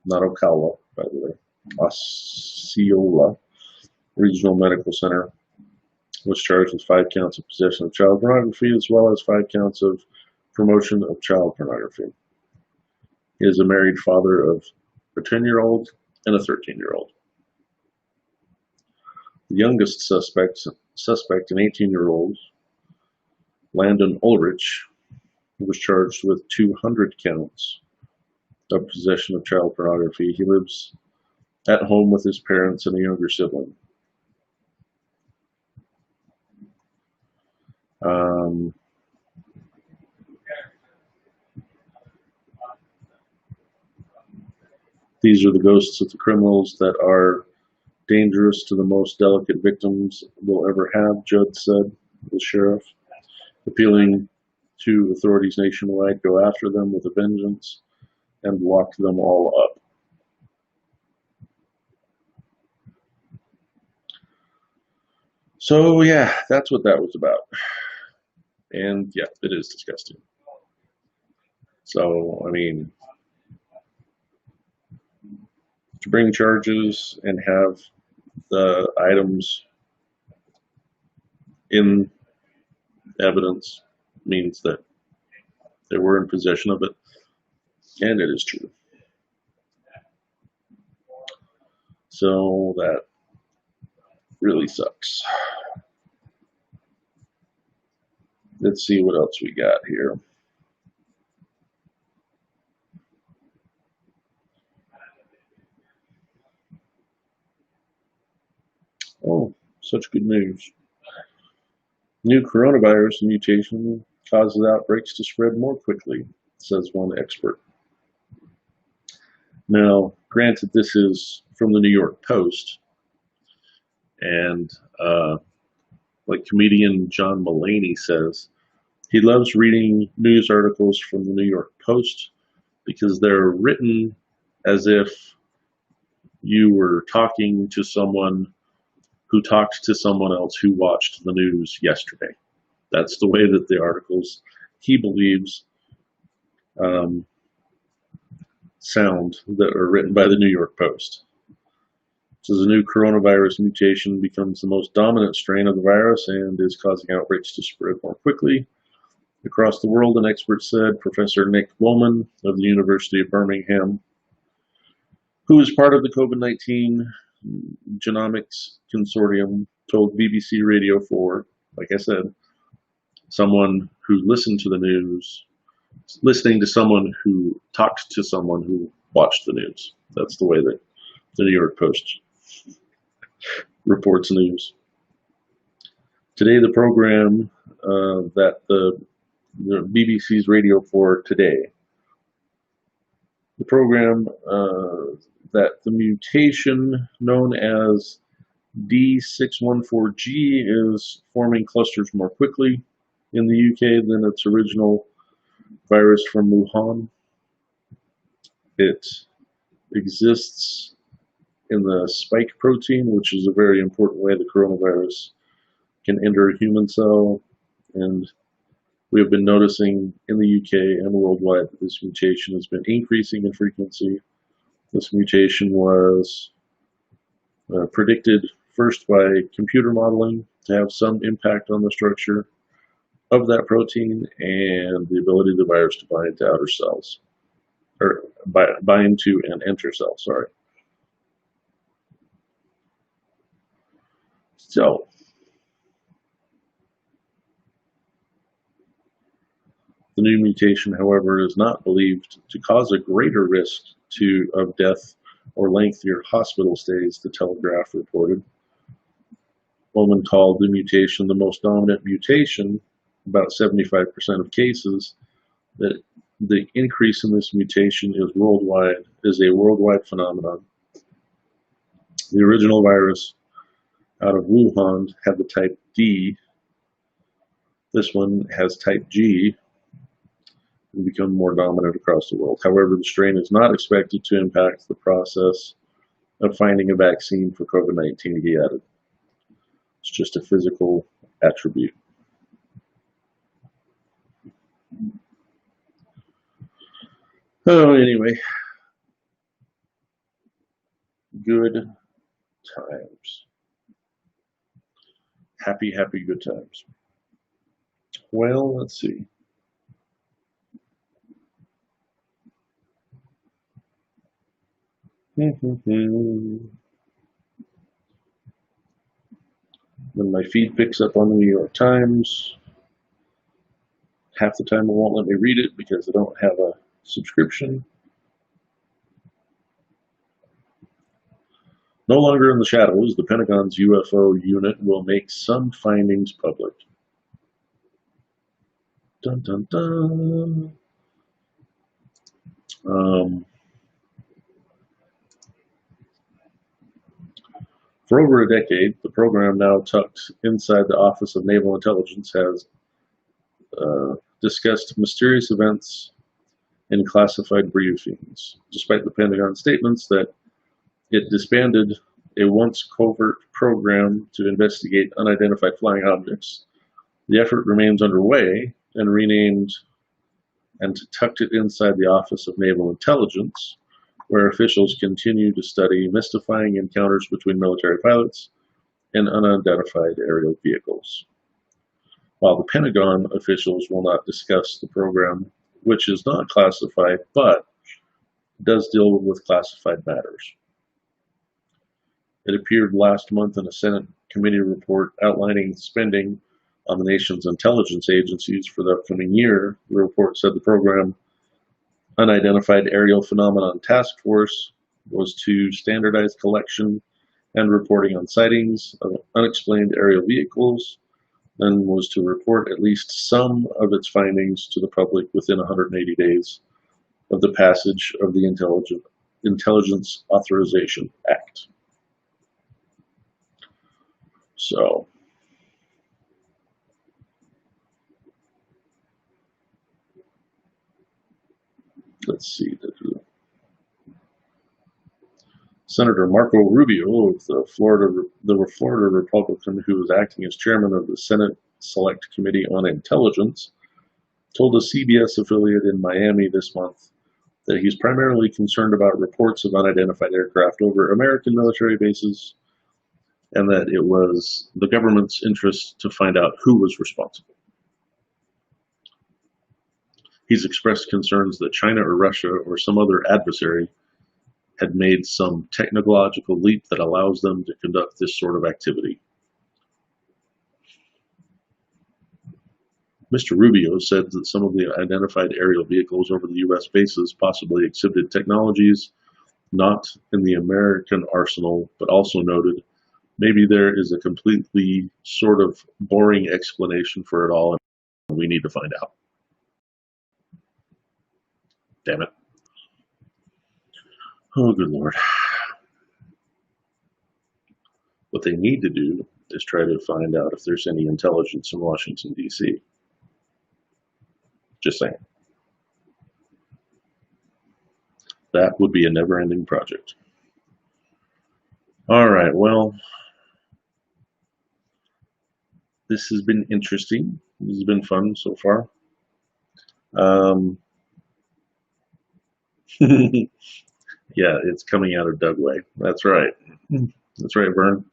S1: not Ocala, by the way, Osceola Regional Medical Center, was charged with 5 counts of possession of child pornography as well as 5 counts of promotion of child pornography. He is a married father of a 10-year-old and a 13-year-old. The youngest suspect, an 18-year-old, Landon Ulrich, was charged with 200 counts of possession of child pornography. He lives at home with his parents and a younger sibling. These are the ghosts of the criminals that are dangerous to the most delicate victims we'll ever have, Judd said, the sheriff, appealing to authorities nationwide, go after them with a vengeance and lock them all up. So yeah, that's what that was about. And yeah, it is disgusting. So, I mean, to bring charges and have the items in evidence means that they were in possession of it, and it is true. So that really sucks. Let's see what else we got here. Oh, such good news. New coronavirus mutation causes outbreaks to spread more quickly, says one expert. Now, granted, this is from the New York Post, and like comedian John Mulaney says, he loves reading news articles from the New York Post because they're written as if you were talking to someone who talked to someone else who watched the news yesterday. That's the way that the articles, he believes, um, sound that are written by the New York Post. So the new coronavirus mutation becomes the most dominant strain of the virus and is causing outbreaks to spread more quickly across the world, an expert said. Professor Nick Woolman of the University of Birmingham, who is part of the COVID-19 Genomics Consortium, told BBC Radio 4, like I said, someone who listened to the news, listening to someone who talked to someone who watched the news. That's the way that the New York Post reports news. Today, the program that the BBC's Radio 4 today, the program that the mutation known as D614G is forming clusters more quickly in the UK than its original virus from Wuhan. It exists in the spike protein, which is a very important way the coronavirus can enter a human cell, and we have been noticing in the UK and worldwide that this mutation has been increasing in frequency. This mutation was predicted first by computer modeling to have some impact on the structure of that protein and the ability of the virus to bind to outer cells, or bind to and enter cells, sorry. So, the new mutation, however, is not believed to cause a greater risk of death or lengthier hospital stays, the Telegraph reported. Woman called the mutation the most dominant mutation, about 75% of cases, that the increase in this mutation is a worldwide phenomenon. The original virus out of Wuhan had the type D. This one has type G and become more dominant across the world. However, the strain is not expected to impact the process of finding a vaccine for COVID-19, he added. It's just a physical attribute. Oh, anyway, good times. Happy, happy good times. Well, let's see. When my feed picks up on the New York Times, half the time it won't let me read it because I don't have a subscription. No longer in the shadows, the Pentagon's UFO unit will make some findings public. Dun, dun, dun. For over a decade, the program, now tucked inside the Office of Naval Intelligence, has discussed mysterious events in classified briefings, despite the Pentagon statements that it disbanded a once covert program to investigate unidentified flying objects. The effort remains underway and renamed and tucked it inside the Office of Naval Intelligence, where officials continue to study mystifying encounters between military pilots and unidentified aerial vehicles. While the Pentagon officials will not discuss the program, which is not classified, but does deal with classified matters. It appeared last month in a Senate committee report outlining spending on the nation's intelligence agencies for the upcoming year. The report said the program Unidentified Aerial Phenomenon Task Force was to standardize collection and reporting on sightings of unexplained aerial vehicles, and was to report at least some of its findings to the public within 180 days of the passage of the Intelligence Authorization Act. So, let's see. Senator Marco Rubio of the Florida Republican who was acting as chairman of the Senate Select Committee on Intelligence, told a CBS affiliate in Miami this month that he's primarily concerned about reports of unidentified aircraft over American military bases and that it was the government's interest to find out who was responsible. He's expressed concerns that China or Russia or some other adversary had made some technological leap that allows them to conduct this sort of activity. Mr. Rubio said that some of the identified aerial vehicles over the U.S. bases possibly exhibited technologies not in the American arsenal, but also noted maybe there is a completely sort of boring explanation for it all, and we need to find out. Damn it. Oh, good Lord. What they need to do is try to find out if there's any intelligence in Washington, D.C. Just saying. That would be a never-ending project. All right, well, this has been interesting. This has been fun so far. Yeah, it's coming out of Dugway. That's right. That's right, Vern.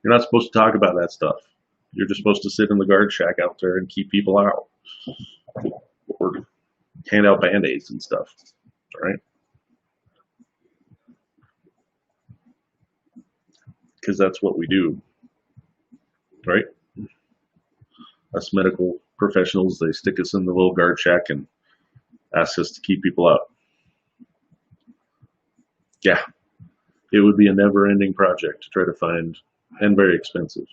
S1: You're not supposed to talk about that stuff. You're just supposed to sit in the guard shack out there and keep people out. Or hand out Band-Aids and stuff. All right? Because that's what we do. Right? Us medical professionals, they stick us in the little guard shack and ask us to keep people out. Yeah, it would be a never-ending project to try to find, and very expensive.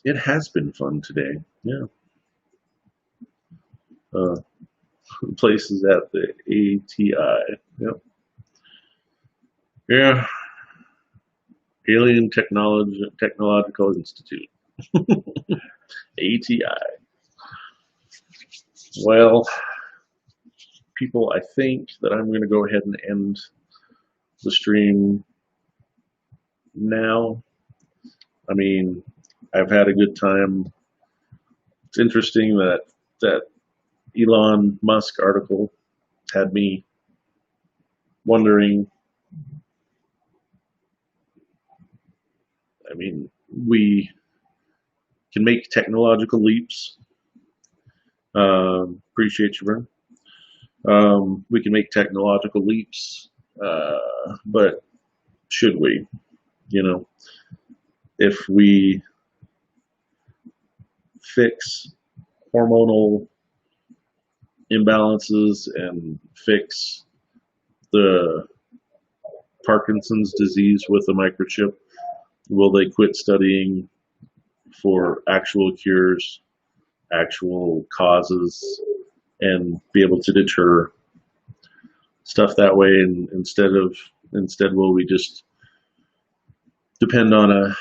S1: It has been fun today, yeah. Places at the ATI, yep. Yeah, Alien Technological Institute, ATI. Well, people, I think that I'm going to go ahead and end the stream now. I mean, I've had a good time. It's interesting that that Elon Musk article had me wondering. I mean, we can make technological leaps. Appreciate you, Vern. We can make technological leaps, but should we? You know, if we fix hormonal imbalances and fix the Parkinson's disease with a microchip, will they quit studying for actual cures, actual causes, and be able to deter stuff that way? And instead will we just depend on a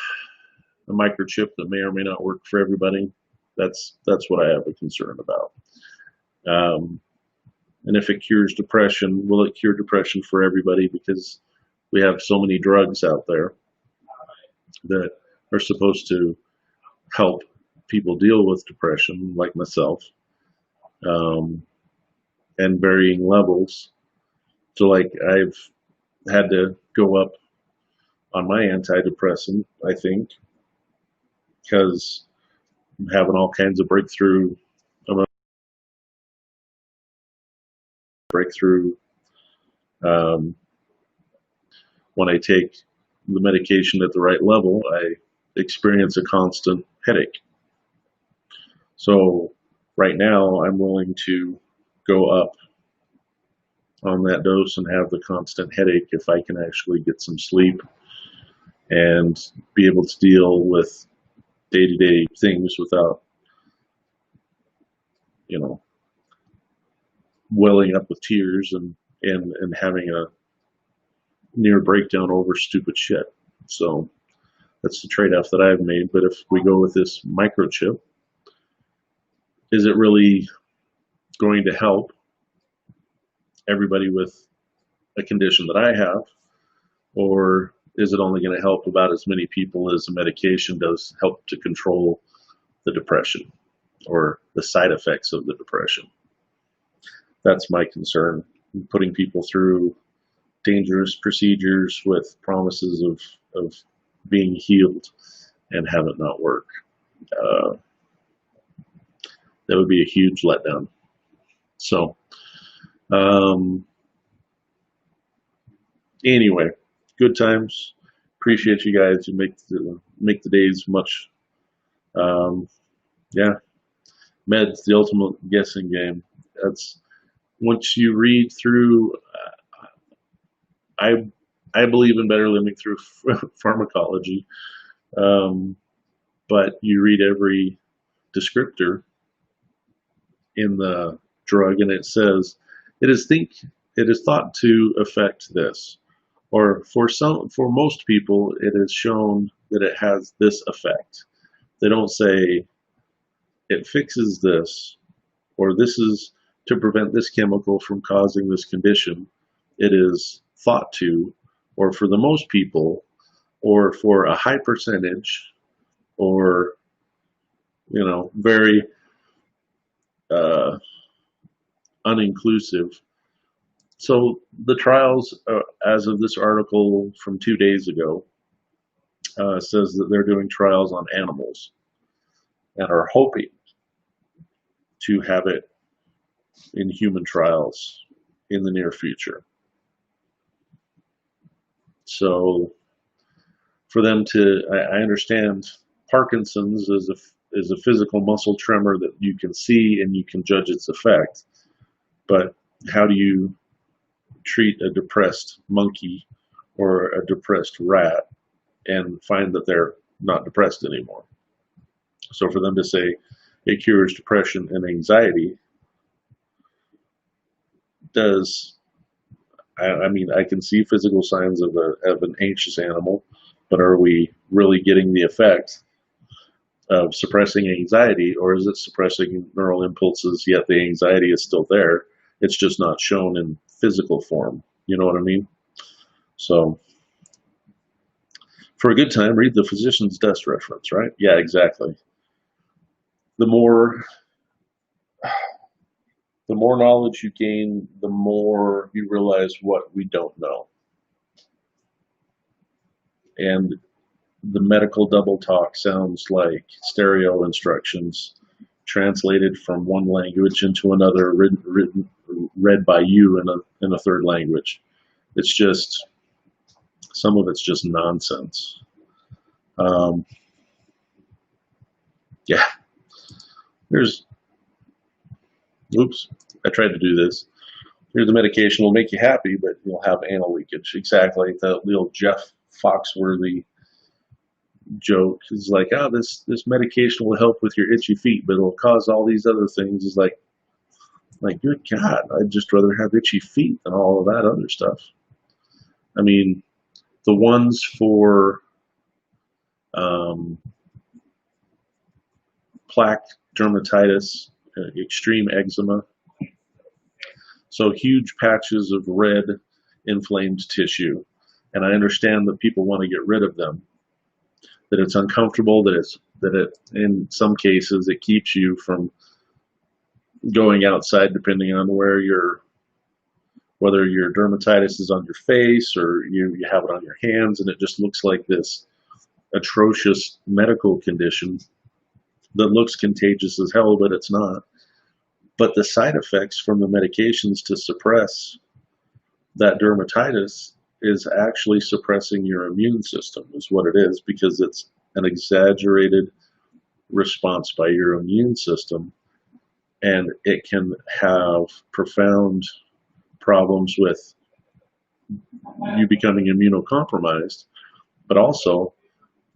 S1: microchip that may or may not work for everybody? That's what I have a concern about. And if it cures depression, will it cure depression for everybody? Because we have so many drugs out there that are supposed to help people deal with depression, like myself, and varying levels. So, like, I've had to go up on my antidepressant, I think, because I'm having all kinds of breakthrough when I take the medication at the right level, I experience a constant headache. So right now I'm willing to go up on that dose and have the constant headache if I can actually get some sleep and be able to deal with day-to-day things without, you know, welling up with tears and having a near breakdown over stupid shit. So that's the trade-off that I've made. But if we go with this microchip, is it really going to help everybody with a condition that I have, or is it only going to help about as many people as the medication does help to control the depression or the side effects of the depression? That's my concern. Putting people through dangerous procedures with promises of being healed and have it not work. That would be a huge letdown. So, anyway, good times. Appreciate you guys. You make the days much. Yeah, meds, the ultimate guessing game. That's once you read through. I believe in better living through pharmacology, but you read every descriptor in the drug, and it says it is thought to affect this, or for most people, it is shown that it has this effect. They don't say it fixes this, or this is to prevent this chemical from causing this condition. It is thought to, or for the most people, or for a high percentage, or very uninclusive. So the trials, as of this article from 2 days ago, says that they're doing trials on animals and are hoping to have it in human trials in the near future. So for them to, I understand Parkinson's is a physical muscle tremor that you can see and you can judge its effect, but how do you treat a depressed monkey or a depressed rat and find that they're not depressed anymore? So for them to say it cures depression and anxiety does, I mean, I can see physical signs of an anxious animal, but are we really getting the effect of suppressing anxiety, or is it suppressing neural impulses, yet the anxiety is still there? It's just not shown in physical form. You know what I mean? So for a good time, read the physician's desk reference, right? Yeah, exactly. The more knowledge you gain, the more you realize what we don't know. And the medical double talk sounds like stereo instructions translated from one language into another, read by you in a third language. It's just, some of it's just nonsense. Yeah. Oops, I tried to do this. Here's the medication will make you happy, but you'll have anal leakage. Exactly. The little Jeff Foxworthy joke is like, oh, this medication will help with your itchy feet, but it'll cause all these other things. Is like good God, I'd just rather have itchy feet than all of that other stuff. I mean, the ones for plaque dermatitis, extreme eczema, so huge patches of red inflamed tissue, and I understand that people want to get rid of them, that it's uncomfortable, that it in some cases it keeps you from going outside, depending on whether your dermatitis is on your face or you have it on your hands, and it just looks like this atrocious medical condition that looks contagious as hell, but it's not. But the side effects from the medications to suppress that dermatitis is actually suppressing your immune system, is what it is, because it's an exaggerated response by your immune system, and it can have profound problems with you becoming immunocompromised, but also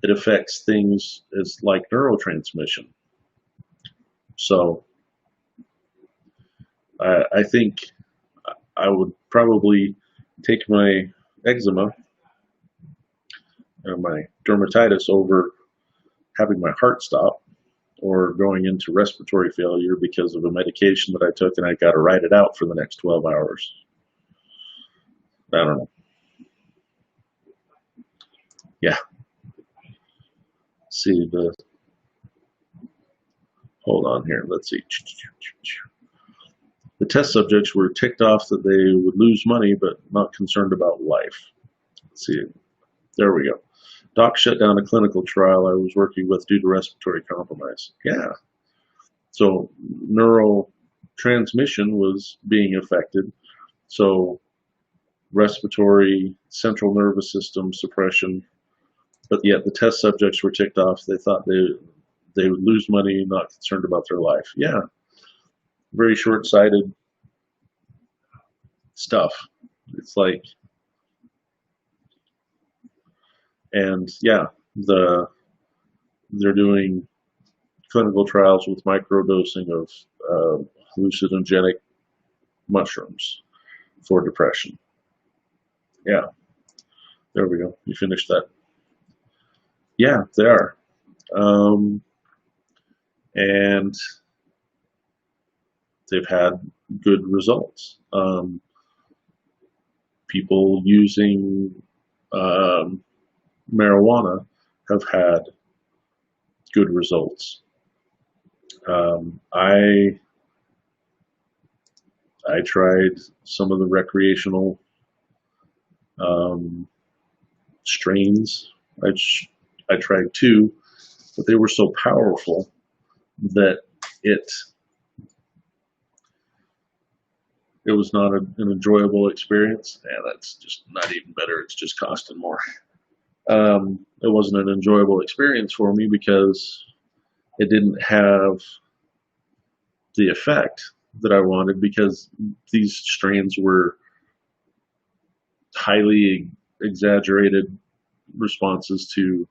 S1: it affects things as like neurotransmission. So I think I would probably take my eczema or my dermatitis over having my heart stop or going into respiratory failure because of a medication that I took and I got to ride it out for the next 12 hours. I don't know. Yeah. See hold on here. Let's see. The test subjects were ticked off that they would lose money, but not concerned about life. Let's see. There we go. Doc shut down a clinical trial I was working with due to respiratory compromise. Yeah. So neurotransmission was being affected. So respiratory, central nervous system suppression, but yet the test subjects were ticked off. They thought they would lose money, not concerned about their life. Yeah. Very short-sighted stuff. It's like, and yeah, they're doing clinical trials with microdosing of hallucinogenic mushrooms for depression. Yeah, there we go. You finished that. Yeah, they are. And they've had good results. People using marijuana have had good results. I tried some of the recreational strains. I tried two, but they were so powerful that it was not an enjoyable experience. Yeah, that's just not even better. It's just costing more. It wasn't an enjoyable experience for me because it didn't have the effect that I wanted, because these strains were highly exaggerated responses to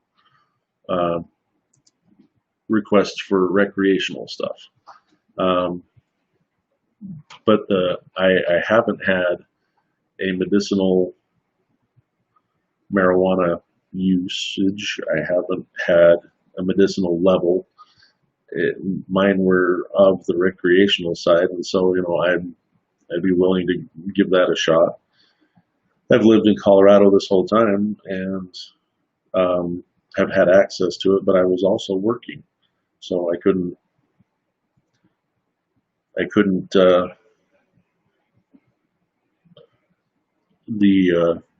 S1: requests for recreational stuff. But I haven't had a medicinal marijuana usage. I haven't had a medicinal level. Mine were of the recreational side, and so I'd be willing to give that a shot. I've lived in Colorado this whole time and have had access to it, but I was also working, so I couldn't.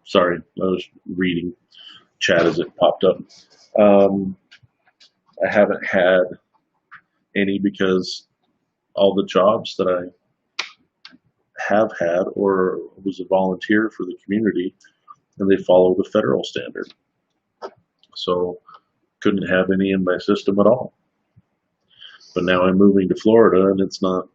S1: Sorry, I was reading chat as it popped up. I haven't had any because all the jobs that I have had or was a volunteer for the community, and they follow the federal standard. So couldn't have any in my system at all. But now I'm moving to Florida, and it's not,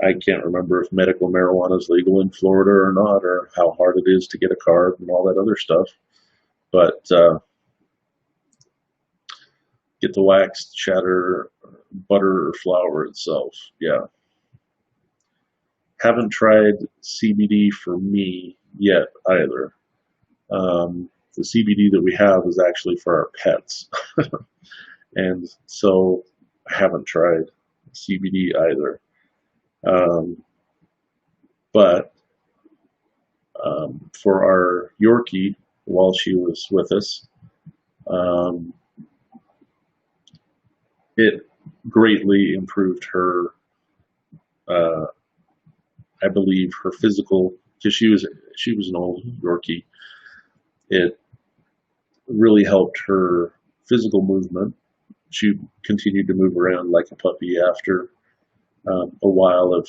S1: I can't remember if medical marijuana is legal in Florida or not, or how hard it is to get a card and all that other stuff. But get the waxed shatter butter or flour itself. Yeah. Haven't tried CBD for me yet either. The CBD that we have is actually for our pets. And so I haven't tried CBD either. But for our Yorkie, while she was with us, it greatly improved her, I believe, her physical, because she was an old Yorkie. It really helped her physical movement. She continued to move around like a puppy after a while of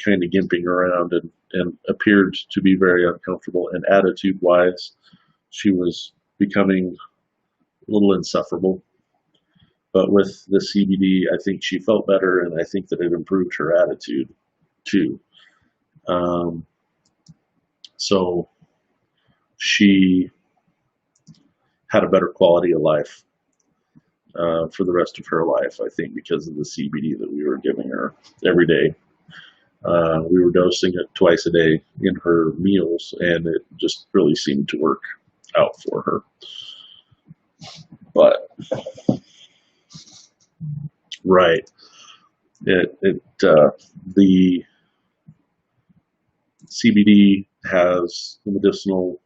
S1: kind of gimping around, and appeared to be very uncomfortable. And attitude-wise, she was becoming a little insufferable. But with the CBD, I think she felt better, and I think that it improved her attitude too. So she had a better quality of life for the rest of her life, I think, because of the CBD that we were giving her every day. We were dosing it twice a day in her meals, and it just really seemed to work out for her. But Right. The CBD has medicinal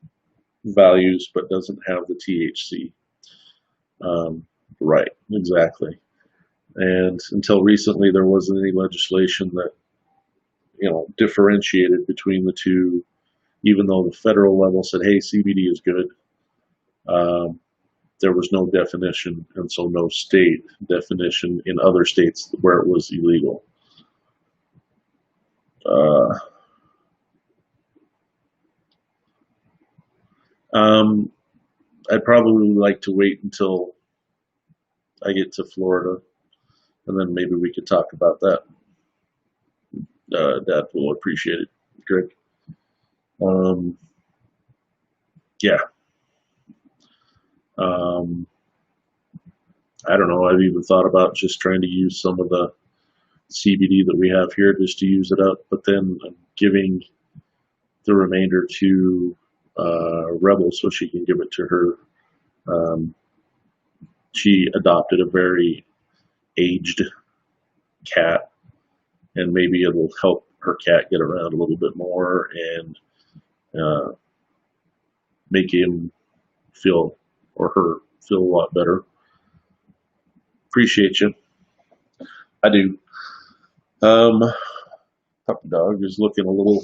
S1: values, but doesn't have the THC. Right. Exactly. And until recently, there wasn't any legislation that differentiated between the two. Even though the federal level said, "Hey, CBD is good," um, there was no definition, and so no state definition in other states where it was illegal. Uh, um, I'd probably like to wait until I get to Florida, and then maybe we could talk about that. Dad will appreciate it, Greg. Um, yeah. Um, I don't know. I've even thought about just trying to use some of the CBD that we have here just to use it up, but then I'm giving the remainder to Rebel so she can give it to her. Um, she adopted a very aged cat, and maybe it'll help her cat get around a little bit more and uh, make him feel or her feel a lot better. Appreciate you. I do. Um, Puppy dog is looking a little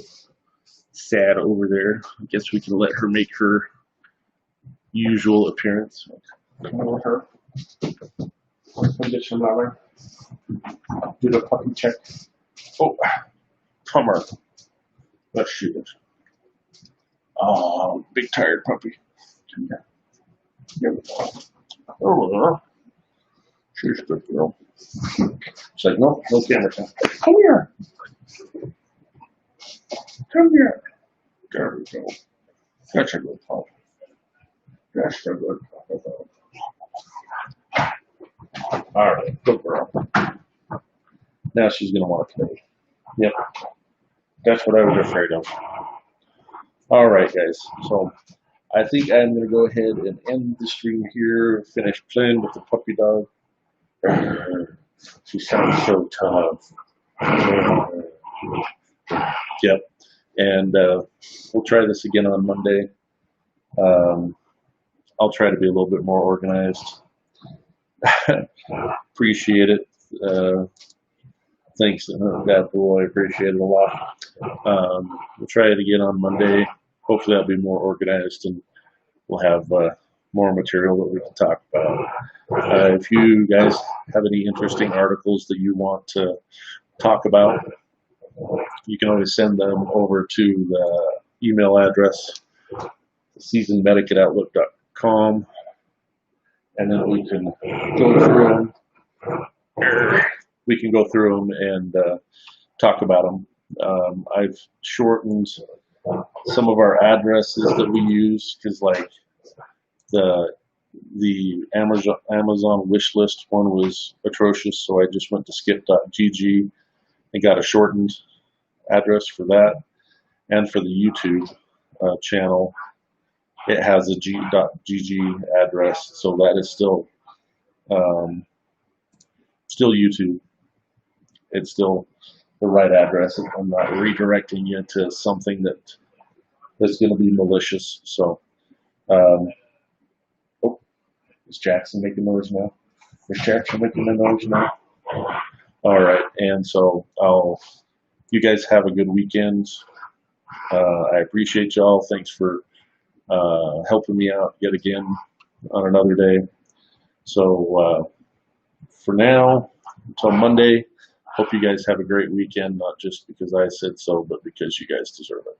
S1: sad over there. I guess we can let her make her usual appearance.
S2: Come on with her. Condition lover. Do the puppy check.
S1: Oh, come on. Let's shoot it. Oh, big tired puppy. Come here. Here we go. Oh, she's a good girl. She's like, no camera time. Come here. Come here. There we go. That's a good puppy. That's a good puppy. All right, good girl. Now she's going to want to play. Yep. That's what I was afraid of. All right, guys. So I think I'm going to go ahead and end the stream here, finish playing with the puppy dog. She sounds so tough. Yep. And we'll try this again on Monday. I'll try to be a little bit more organized. Appreciate it. Thanks, that boy. I appreciate it a lot. We'll try it again on Monday. Hopefully, I'll be more organized and we'll have more material that we can talk about. If you guys have any interesting articles that you want to talk about, you can always send them over to the email address, seasonmedic@outlook.com, and then we can go through them. We can go through them and talk about them. I've shortened some of our addresses that we use because, like, the Amazon wish list one was atrocious, so I just went to skip.gg and got a shortened address for that. And for the YouTube channel, it has a g.gg address, so that is still YouTube. It's still the right address. I'm not redirecting you to something that's going to be malicious. So, oh, is Jackson making noise now? Is Jackson making the noise now? All right, and so you guys have a good weekend. I appreciate y'all. Thanks for helping me out yet again on another day. So for now, until Monday, hope you guys have a great weekend, not just because I said so, but because you guys deserve it.